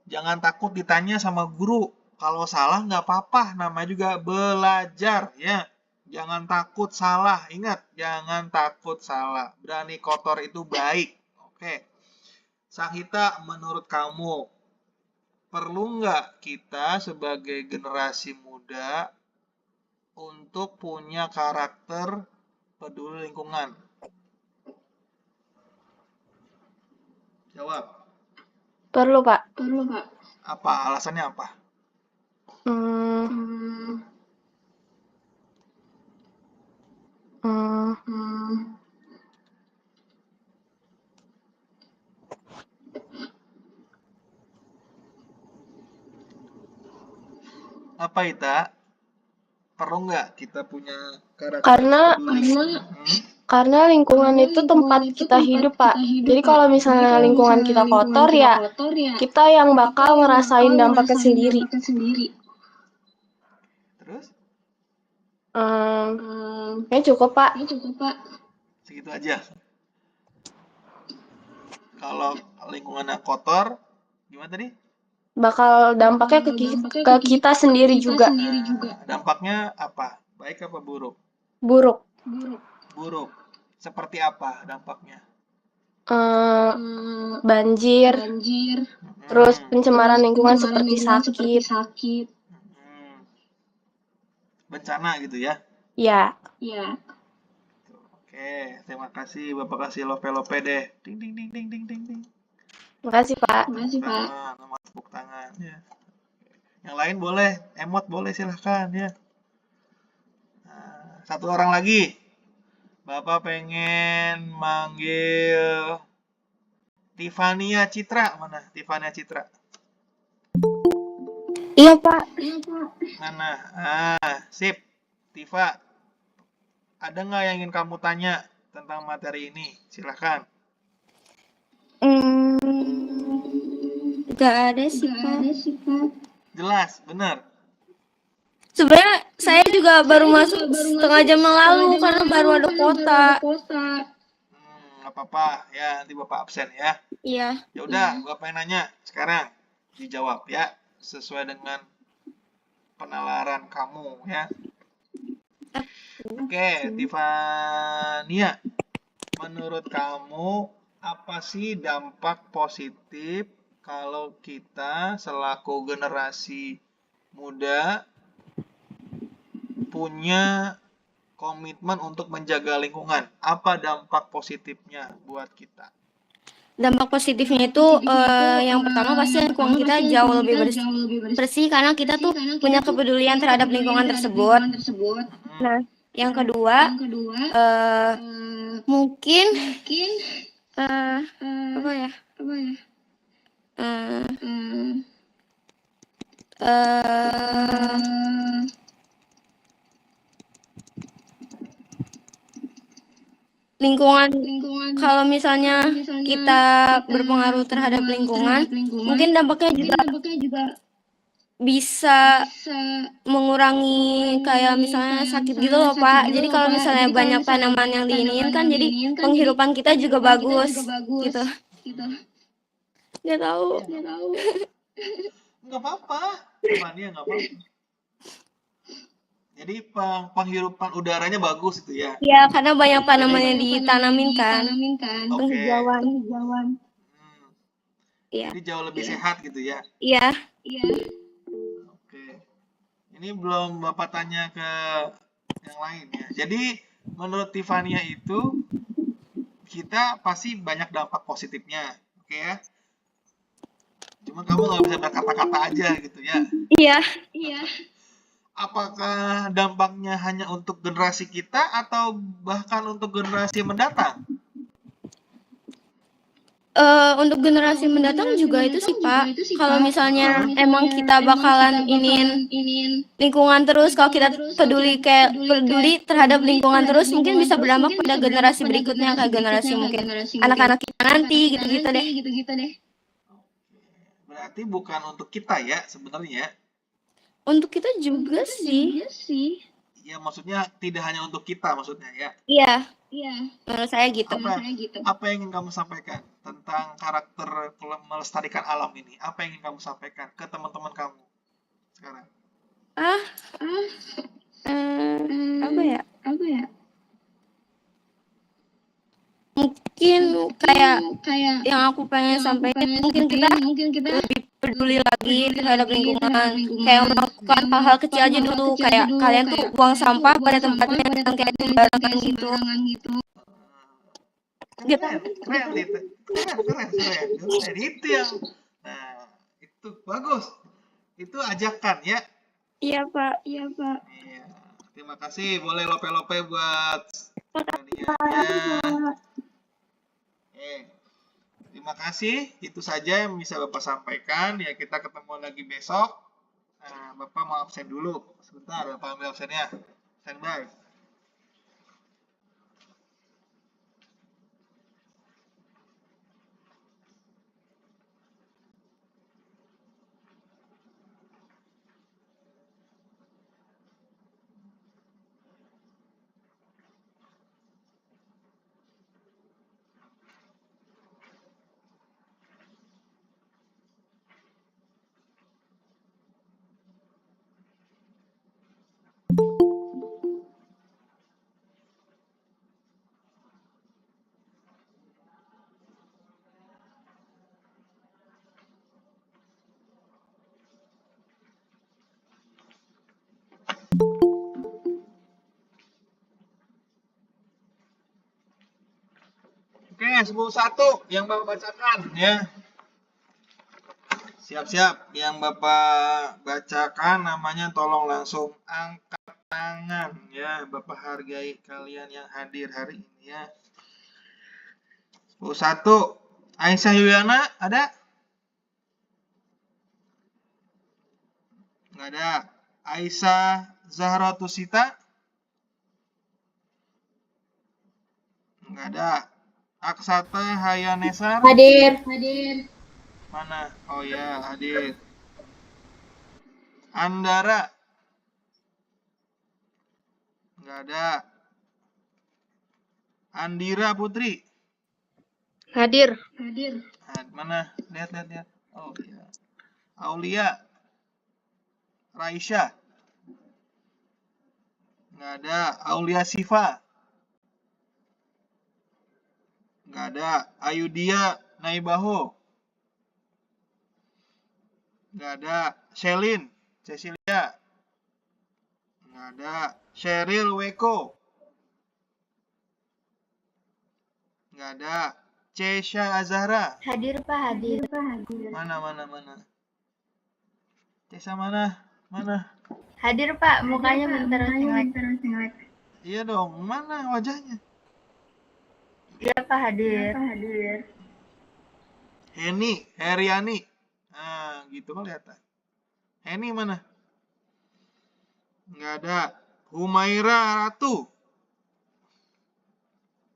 Speaker 1: Jangan takut ditanya sama guru. Kalau salah nggak apa-apa, namanya juga belajar ya. Jangan takut salah. Ingat, jangan takut salah. Berani kotor itu baik. Oke. Sanghita, menurut kamu, perlu nggak kita sebagai generasi muda untuk punya karakter peduli lingkungan? Jawab.
Speaker 2: Perlu, Pak.
Speaker 1: Apa? Alasannya apa?
Speaker 2: Hmm, hmm,
Speaker 1: Apa Ita? Perlu nggak kita punya karakter
Speaker 2: Karena
Speaker 1: peduli lingkungan?
Speaker 2: Karena lingkungan itu tempat kita hidup, Pak. Jadi kalau misalnya lingkungan kita kotor, ya kita yang bakal ngerasain dampaknya sendiri.
Speaker 1: Terus?
Speaker 2: Kayaknya cukup, Pak.
Speaker 1: Segitu aja. Kalau lingkungannya kotor, gimana tadi?
Speaker 2: Bakal dampaknya ke kita sendiri juga.
Speaker 1: Dampaknya apa? Baik apa buruk?
Speaker 2: Buruk.
Speaker 1: Buruk. Seperti apa dampaknya?
Speaker 2: Banjir, terus pencemaran lingkungan seperti sakit.
Speaker 1: Bencana gitu ya?
Speaker 2: Ya,
Speaker 1: Oke, terima kasih. Bapak kasih lope-lope deh. Ding ding ding ding ding ding ding.
Speaker 2: makasih, Pak.
Speaker 1: Tepuk tangan ya. Yang lain boleh, emot boleh silahkan ya. Nah, satu orang lagi. Bapak pengen manggil Tifania Citra. Mana Tifania Citra?
Speaker 3: Iya, Pak.
Speaker 1: Mana? Sip. Tiva, ada nggak yang ingin kamu tanya tentang materi ini? Silahkan.
Speaker 3: Nggak ada sih, Pak.
Speaker 1: Jelas, benar.
Speaker 3: Sebenarnya saya juga baru masuk setengah jam yang lalu karena baru ada kuota.
Speaker 1: Nggak apa-apa ya, nanti Bapak absen ya.
Speaker 3: Iya.
Speaker 1: Ya udah, gua pengen nanya sekarang. Dijawab ya, sesuai dengan penalaran kamu ya. Oke, Tifania. Menurut kamu apa sih dampak positif kalau kita selaku generasi muda punya komitmen untuk menjaga lingkungan? Apa dampak positifnya buat kita?
Speaker 3: Dampak positifnya itu yang pertama pasti lingkungan kita jauh lebih bersih karena kita tuh punya kepedulian terhadap lingkungan tersebut. Nah, yang kedua mungkin apa ya? Lingkungan, kalau misalnya kita berpengaruh terhadap lingkungan, mungkin dampaknya juga bisa mengurangi kayak misalnya sakit gitu loh, Pak. Jadi kalau misalnya banyak tanaman yang diiniin kan jadi penghirupan kita juga bagus gitu. Nggak tahu.
Speaker 1: Nggak apa-apa, Tifania nggak apa-apa. Jadi penghirupan udaranya bagus itu ya?
Speaker 3: Iya, karena banyak tanaman yang ditanamin kan.
Speaker 1: Oke.
Speaker 3: Penghijauan. Iya.
Speaker 1: Jadi jauh lebih sehat gitu ya?
Speaker 3: Iya.
Speaker 1: Oke. Ini belum Bapak tanya ke yang lain ya. Jadi menurut Tifania itu kita pasti banyak dampak positifnya, oke ya? Cuman kamu nggak bisa berkata-kata aja gitu ya?
Speaker 3: Iya.
Speaker 1: Apakah dampaknya hanya untuk generasi kita atau bahkan untuk generasi mendatang?
Speaker 3: Untuk generasi mendatang juga itu sih, Pak. Kalau misalnya emang kita bakalan iniin lingkungan terus, kalau kita peduli terhadap lingkungan terus, mungkin bisa berdampak pada generasi berikutnya, kayak generasi mungkin anak-anak kita nanti gitu-gitu deh.
Speaker 1: Berarti bukan untuk kita ya sebenarnya.
Speaker 3: Untuk kita juga sih.
Speaker 1: Ya maksudnya tidak hanya untuk kita maksudnya ya.
Speaker 3: Iya. Menurut saya gitu.
Speaker 1: Apa yang ingin kamu sampaikan tentang karakter melestarikan alam ini? Apa yang ingin kamu sampaikan ke teman-teman kamu sekarang?
Speaker 3: Apa ya? Mungkin kayak yang aku pengen sampaikan, mungkin kita lebih peduli lagi terhadap lingkungan, kayak melakukan hal-hal kecil aja dulu, kayak kalian tuh buang sampah pada tempatnya yang kayak sembarangan gitu.
Speaker 1: Keren. Itu yang, nah itu bagus. Itu ajakan ya.
Speaker 3: Iya, Pak.
Speaker 1: Iya. Terima kasih. Boleh lope-lope buat ya. Terima kasih. Itu saja yang bisa Bapak sampaikan. Ya kita ketemu lagi besok. Nah, Bapak mau absen dulu. Sebentar, Bapak ambil absennya. Standby. 10-1 yang Bapak bacakan ya. Siap-siap, yang Bapak bacakan namanya tolong langsung angkat tangan ya. Bapak hargai kalian yang hadir hari ini ya. 10-1. Aisyah Yuyana ada? Nggak ada. Aisyah Zahra Tusita? Nggak ada. Aksata Hayanesar?
Speaker 2: Hadir.
Speaker 1: Mana? Oh ya, hadir. Andara? Nggak ada. Andira Putri?
Speaker 2: Hadir.
Speaker 1: Mana? Lihat. Oh iya. Aulia? Raisya? Nggak ada. Aulia Sifa? Nggak ada. Ayudia Naibaho? Nggak ada. Shelin Cecilia? Nggak ada. Sheryl Weko? Nggak ada. Cesha Azahra?
Speaker 2: Hadir, Pak. Hadir.
Speaker 1: Mana? Cesha mana?
Speaker 2: Hadir, Pak. Mukanya bentar singlet.
Speaker 1: Iya dong, mana wajahnya?
Speaker 2: Iya, Pak. Hadir.
Speaker 1: Heriani. Nah, gitu kelihatan. Heni mana? Nggak ada. Humaira Ratu?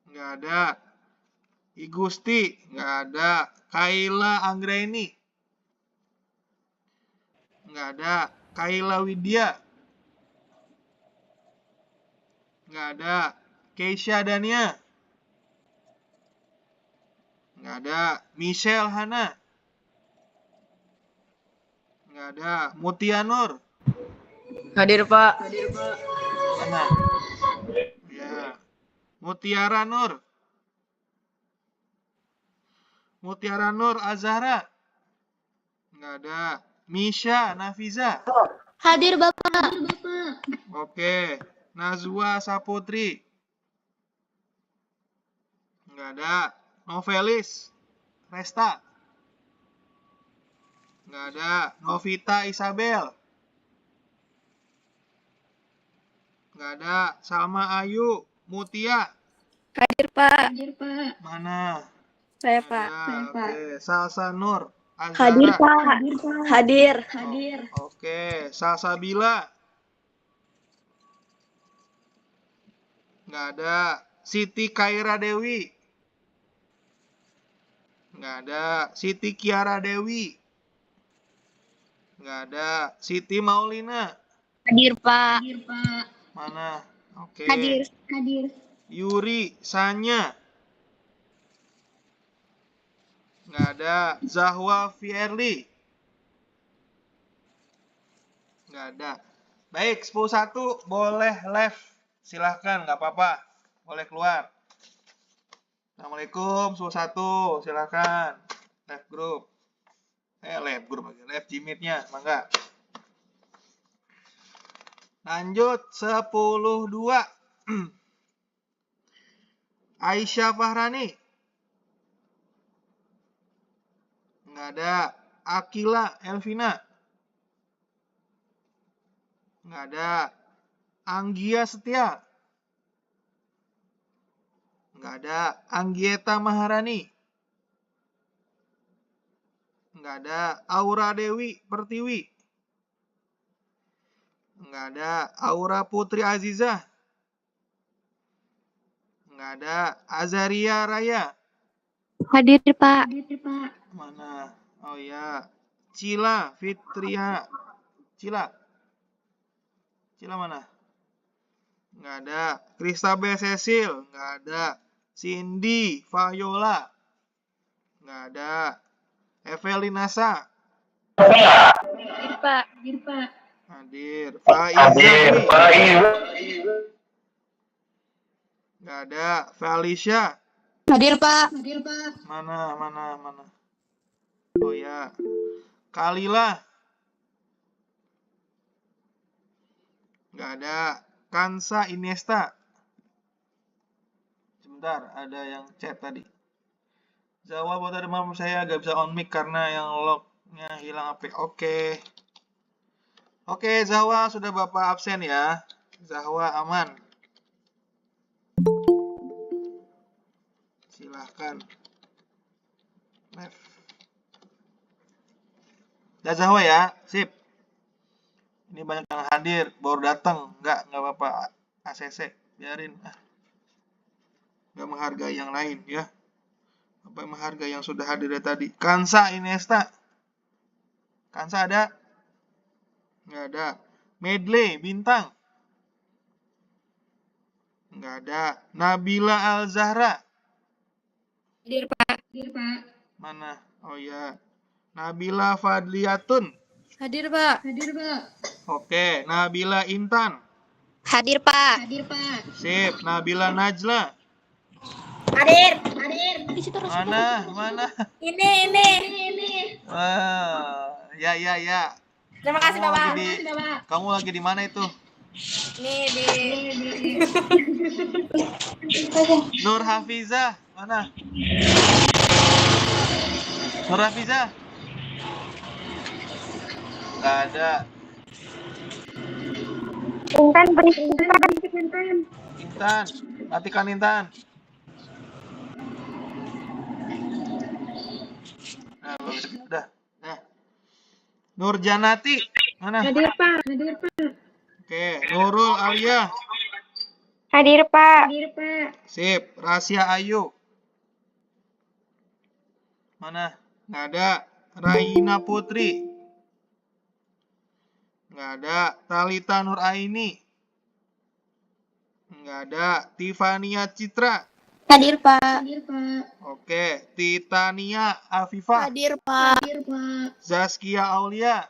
Speaker 1: Nggak ada. Igusti? Nggak ada. Kaila Anggraini? Nggak ada. Kaila Widya? Nggak ada. Keisha Dania? Nggak ada. Michelle Hana? Nggak ada. Mutia Nur?
Speaker 4: Hadir, Pak.
Speaker 1: Mana? Ya. Mutiara Nur? Azahra? Nggak ada. Misha Nafiza?
Speaker 3: Hadir Bapak.
Speaker 1: Oke. Nazwa Saputri? Nggak ada. Novelis Resta? Nggak ada. Novita Isabel? Nggak ada. Salma Ayu Mutia?
Speaker 2: Hadir, Pak.
Speaker 1: Mana?
Speaker 2: Saya,
Speaker 1: Nggak
Speaker 2: Pak.
Speaker 1: ada. Oke. Salsa Nur
Speaker 3: Hadir
Speaker 1: Azhara?
Speaker 3: Pak. Hadir.
Speaker 1: Oke. Salsabila? Nggak ada. Siti Kaira Dewi? Nggak ada. Siti Kiara Dewi? Nggak ada. Siti Maulina?
Speaker 2: Hadir, Pak.
Speaker 1: Mana? Oke.
Speaker 2: Hadir.
Speaker 1: Yuri Sanya? Nggak ada. Zahwa Fierli? Nggak ada. Baik, 10-1 boleh live. Silahkan, nggak apa-apa. Boleh keluar. Assalamualaikum, 10-1. Silahkan. Live group. Live group aja. Live Gmeet-nya. Mangga. Lanjut, 10-2. Aisyah Fahrani? Nggak ada. Akila Elvina? Nggak ada. Anggia Setia? Nggak ada. Anggieta Maharani? Nggak ada. Aura Dewi Pertiwi? Nggak ada. Aura Putri Azizah? Nggak ada. Azaria Raya?
Speaker 2: Hadir, Pak.
Speaker 1: Mana? Oh ya. Cila Fitria? Cila mana? Nggak ada. Christabel Cecil? Nggak ada. Cindy Fayola? Nggak ada. Evelinasa?
Speaker 2: Hadir, Pak.
Speaker 1: Hadir. Faiza Dwi? Nggak ada. Felicia?
Speaker 3: Hadir Pak.
Speaker 1: Mana? Oh ya. Kalila? Nggak ada. Kansa Iniesta? Sebentar, ada yang chat tadi. Zahwa foto demam saya gak bisa on mic karena yang locknya hilang HP. Oke, Zahwa sudah Bapak absen ya. Zahwa aman. Silahkan. Left. Ya Zahwa ya, sip. Ini banyak yang hadir, baru datang. Nggak apa-apa. ACC, biarin. Nggak menghargai yang lain ya. Apa yang menghargai yang sudah hadir dari tadi. Kansa Iniesta. Kansa ada? Nggak ada. Medley, Bintang. Nggak ada. Nabila Al-Zahra.
Speaker 5: Hadir, Pak.
Speaker 1: Mana? Oh ya. Nabila Fadliatun.
Speaker 5: Hadir, Pak.
Speaker 1: Oke. Nabila Intan.
Speaker 5: Hadir, Pak.
Speaker 1: Sip. Nabila Najla.
Speaker 5: Hadir.
Speaker 1: Mana?
Speaker 5: Ini.
Speaker 1: Ya.
Speaker 5: Terima kasih, Bapak.
Speaker 1: Kamu lagi di mana itu?
Speaker 5: Ini di
Speaker 1: Nur Hafizah. Mana? Nur Hafizah. Nggak ada. Intan. Matikan Intan. Nah, bagus. Udah. Nah. Nur Janati. Mana?
Speaker 5: Hadir, Pak.
Speaker 1: Oke. Nurul Alia.
Speaker 5: Hadir, Pak.
Speaker 1: Sip. Rahasia Ayu. Mana? Nggak ada. Raina Putri. Nggak ada. Talita Nur Aini. Nggak ada. Tifania Citra.
Speaker 3: Hadir, Pak.
Speaker 1: Oke. Titania Afifah.
Speaker 3: Hadir, Pak.
Speaker 1: Zaskia Aulia.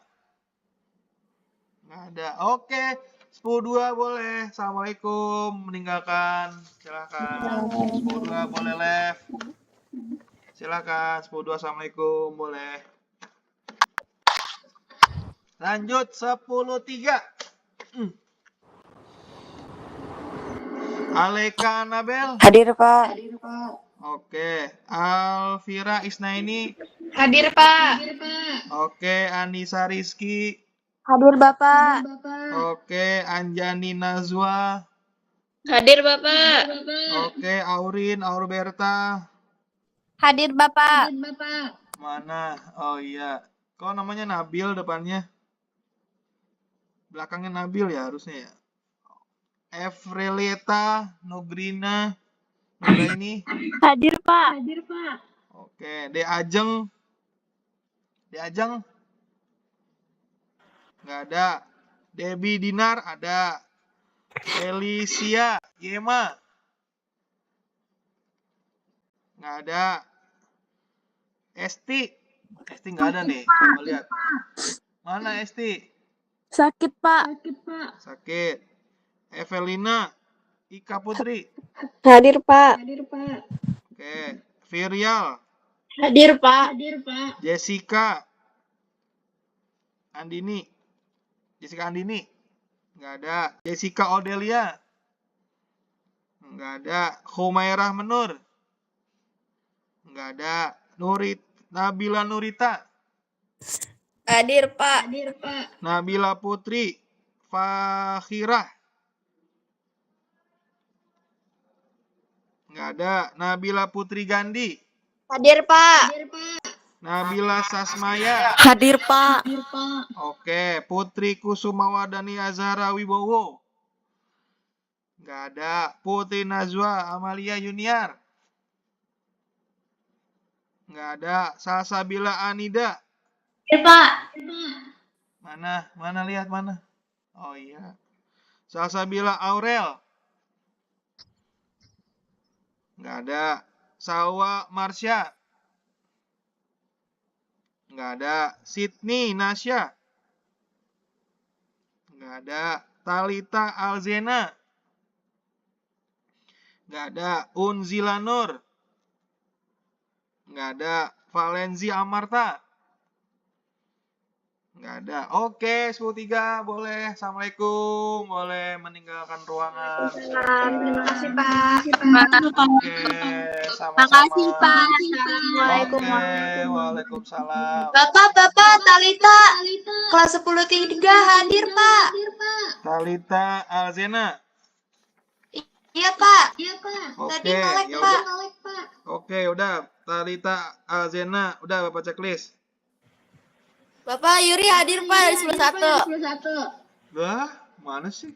Speaker 1: Nggak ada. Oke. 10-2 boleh. Assalamualaikum. Meninggalkan. Silakan. 10-2 boleh left. Silakan. 10-2 Assalamualaikum. Boleh. Lanjut 10-3. Aleka Nabel.
Speaker 3: Hadir, Pak.
Speaker 1: Oke. Alvira Isnaini.
Speaker 5: Hadir, Pak.
Speaker 1: Oke. Anissa Rizky.
Speaker 3: Hadir, Bapak.
Speaker 1: Oke. Anjani Nazwa.
Speaker 5: Hadir, Bapak.
Speaker 1: Oke. Aurin Aurberta.
Speaker 3: Hadir, Bapak.
Speaker 1: Mana? Oh iya. Kok namanya Nabil depannya? Belakangnya Nabil ya harusnya ya. Evreleta Nugrina. Ini.
Speaker 3: Hadir, Pak.
Speaker 1: Oke. De Ajeng. Nggak ada. Debbie Dinar ada. Felicia Yema. Nggak ada. Esti nggak ada nih. Coba lihat. Mana Esti?
Speaker 3: Sakit, Pak.
Speaker 1: Sakit. Evelina Ika Putri.
Speaker 2: Hadir, Pak.
Speaker 1: Oke. Virial.
Speaker 3: Hadir, Pak.
Speaker 1: Jessica Andini. Nggak ada. Jessica Odelia. Nggak ada. Humairah Menur. Nggak ada. Nabila Nurita.
Speaker 5: Hadir, Pak.
Speaker 1: Nabila Putri Fakhirah. Nggak ada. Nabila Putri Gandhi.
Speaker 5: Hadir, Pak.
Speaker 1: Nabila Sasmaya.
Speaker 3: Hadir, Pak.
Speaker 1: Oke. Putri Kusumawardani Azhara Wibowo. Nggak ada. Putri Najwa Amalia Yuniar. Nggak ada. Salsabila Anida.
Speaker 5: Hadir, Pak.
Speaker 1: Mana lihat mana? Oh iya. Salsabila Aurel. Nggak ada. Salwa Marsha. Nggak ada. Sydney Nasya. Nggak ada. Talita Alzena. Nggak ada. Unzila Nur. Nggak ada. Valenzi Amarta. Nggak ada. Oke, 10.3 boleh. Assalamualaikum. Boleh meninggalkan ruangan.
Speaker 5: Terima kasih, Pak.
Speaker 1: Oke, sama-sama.
Speaker 5: Makasih, Pak. Assalamualaikum.
Speaker 1: Oke, waalaikumsalam.
Speaker 5: Bapak, Talita. Kelas 10.3 hadir, Pak.
Speaker 1: Talita Alzena.
Speaker 5: Iya, Pak. Tadi
Speaker 1: Oke,
Speaker 5: nolek,
Speaker 1: ya
Speaker 5: Pak.
Speaker 1: udah. Oke, udah. Talita Alzena, udah Bapak checklist.
Speaker 5: Bapak Yuri hadir, Pak, dari 11.1.
Speaker 1: Lah, mana sih?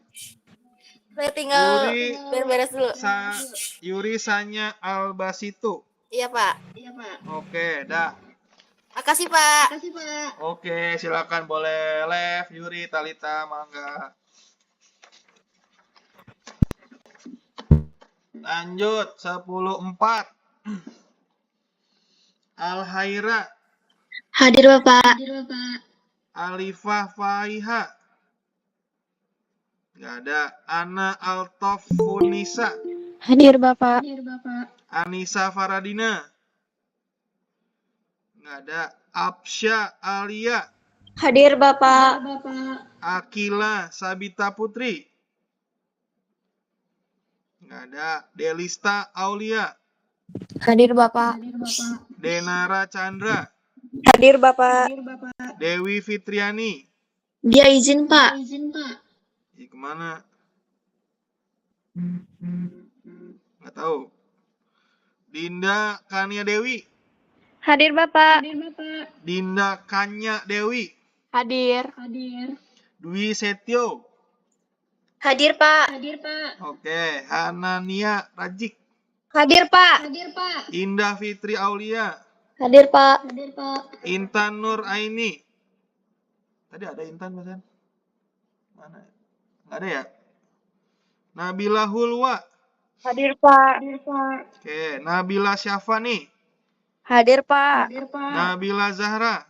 Speaker 5: Saya tinggal
Speaker 1: Yuri,
Speaker 5: beres dulu.
Speaker 1: Yuri Sanya Albasitu.
Speaker 5: Iya, Pak.
Speaker 1: Oke, dah.
Speaker 5: Makasih, Pak.
Speaker 1: Oke, silakan boleh left Yuri, Talita, mangga. Lanjut 10.4. Al-Haira,
Speaker 5: Hadir, Bapak.
Speaker 1: Alifah Faiha. Nggak ada. Ana Altofunisa,
Speaker 3: Hadir Bapak.
Speaker 1: Anissa Faradina. Nggak ada. Absya Alia,
Speaker 5: Hadir, Bapak.
Speaker 1: Akila Sabita Putri. Nggak ada. Delista Aulia,
Speaker 3: Hadir Bapak.
Speaker 1: Denara Chandra,
Speaker 5: Hadir, Bapak.
Speaker 1: Dewi Fitriani.
Speaker 5: Dia izin, Pak.
Speaker 1: Ih, kemana? Nggak tahu. Dinda Kania Dewi,
Speaker 5: Hadir, Bapak.
Speaker 1: Dinda Kanya Dewi,
Speaker 2: Hadir.
Speaker 1: Dwi Setio.
Speaker 5: Hadir, Pak.
Speaker 1: Oke, Hanania Rajik,
Speaker 5: Hadir, Pak.
Speaker 1: Indah Fitri Aulia,
Speaker 5: Hadir, Pak.
Speaker 1: Intan Nur Aini. Tadi ada Intan Mas? Mana? Nggak ada ya? Nabila Hulwa.
Speaker 5: Hadir, Pak.
Speaker 1: Oke, Nabila Syafani,
Speaker 5: Hadir, Pak.
Speaker 1: Nabila Zahra.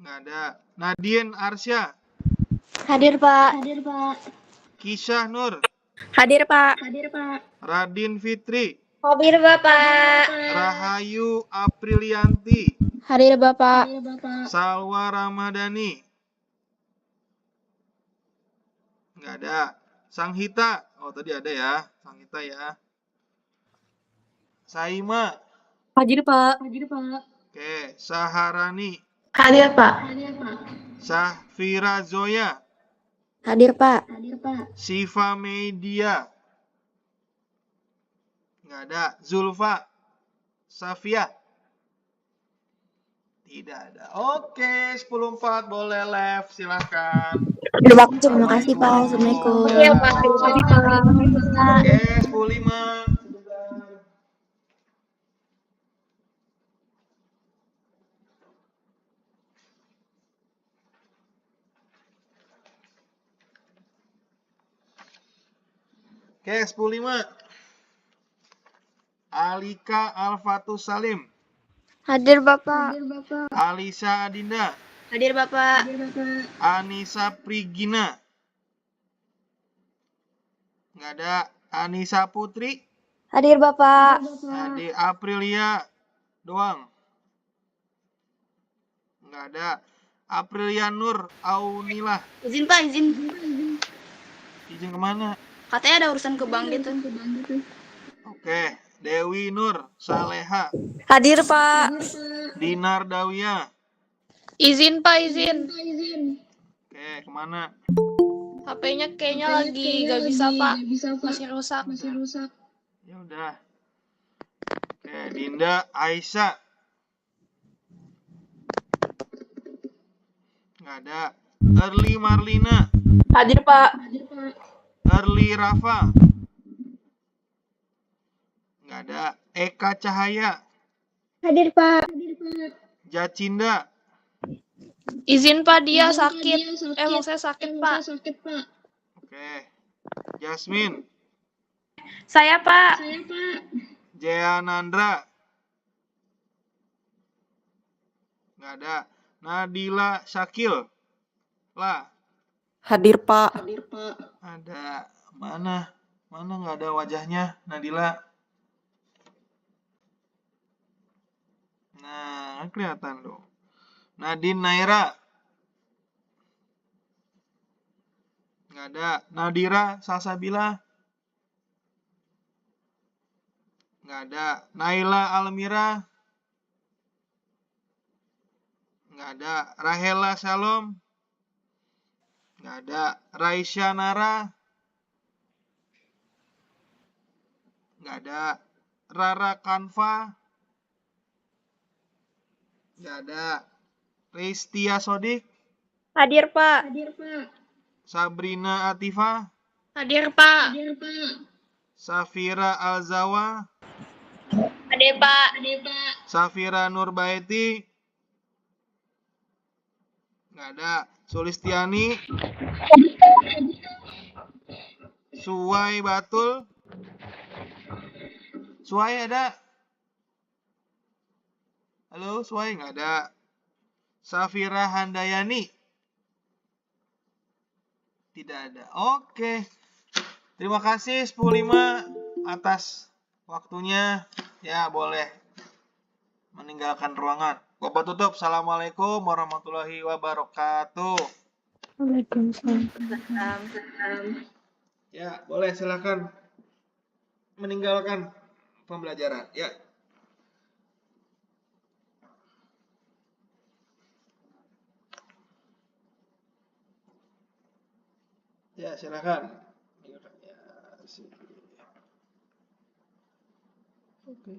Speaker 1: Nggak ada. Nadine Arsya,
Speaker 5: Hadir, Pak.
Speaker 1: Kisah Nur,
Speaker 5: Hadir, Pak.
Speaker 1: Radin Fitri,
Speaker 5: Hadir, Bapak.
Speaker 1: Rahayu Aprilianti,
Speaker 3: Hadir Bapak.
Speaker 1: Salwa Ramadhani. Nggak ada. Sanghita. Oh, tadi ada ya. Sanghita ya. Saima.
Speaker 3: Hadir Pak.
Speaker 1: Oke. Saharani.
Speaker 2: Hadir, Pak.
Speaker 1: Sahfira Zoya.
Speaker 3: Hadir Pak.
Speaker 1: Siva Media. Nggak ada. Zulfa. Safia. Tidak ada. Oke. 10.4 boleh left. Silahkan.
Speaker 3: Terima kasih Pak. Assalamualaikum.
Speaker 5: Iya, Pak.
Speaker 1: Oke. 10.5. Oke, 10.5. Alika Alfatus Salim,
Speaker 5: Hadir, Bapak.
Speaker 1: Alisa Adinda,
Speaker 5: Hadir, Bapak.
Speaker 1: Anissa Prigina. Nggak ada. Anissa Putri,
Speaker 5: Hadir, Bapak.
Speaker 1: Ade Aprilia doang. Nggak ada. Aprilia Nur Aunilah.
Speaker 5: Izin, Pak. Izin.
Speaker 1: Izin kemana?
Speaker 5: Katanya ada urusan ke bank gitu.
Speaker 1: Oke. Dewi Nur Saleha,
Speaker 5: Hadir, Pak.
Speaker 1: Dinar Dawia.
Speaker 2: Izin, Pak, izin.
Speaker 1: Oke, kemana?
Speaker 2: HP-nya kayaknya lagi gak bisa, Pak. Masih rusak.
Speaker 1: Ya udah. Oke, Dinda Aisyah. Nggak ada. Early Marlina,
Speaker 2: Hadir, Pak.
Speaker 1: Early Rafa. Nggak ada. Eka Cahaya,
Speaker 5: Hadir, Pak.
Speaker 1: Jacinda.
Speaker 2: Izin, Pak, dia sakit. Maksudnya sakit, Pak.
Speaker 1: Oke. Jasmine,
Speaker 2: Saya, Pak.
Speaker 1: Jea Nandra. Nggak ada. Nadila Syakil. Lah,
Speaker 4: Hadir, Pak.
Speaker 1: ada. Mana? Mana nggak ada wajahnya, Nadila? Nah, kelihatan tuh. Nadine Naira. Nggak ada. Nadira Salsabila. Nggak ada. Naila Almira. Nggak ada. Rahela Shalom. Nggak ada. Raisya Nara. Nggak ada. Rara Kanva. Nggak ada. Ristia Sodik.
Speaker 6: Hadir, Pak.
Speaker 1: Sabrina Atifa.
Speaker 6: Hadir, Pak.
Speaker 1: Safira Alzawa.
Speaker 6: Hadir, Pak.
Speaker 1: Safira Nurbaiti. Nggak ada. Sulistiani. Suwai Batul. Suwai ada? Halo, Suwai nggak ada. Safira Handayani. Tidak ada. Oke. Terima kasih 10.5 atas waktunya. Ya, boleh meninggalkan ruangan. Bapak tutup. Assalamualaikum warahmatullahi wabarakatuh.
Speaker 2: Waalaikumsalam.
Speaker 1: Ya, boleh silakan meninggalkan pembelajaran. Ya. Ya, silakan. Ya, oke.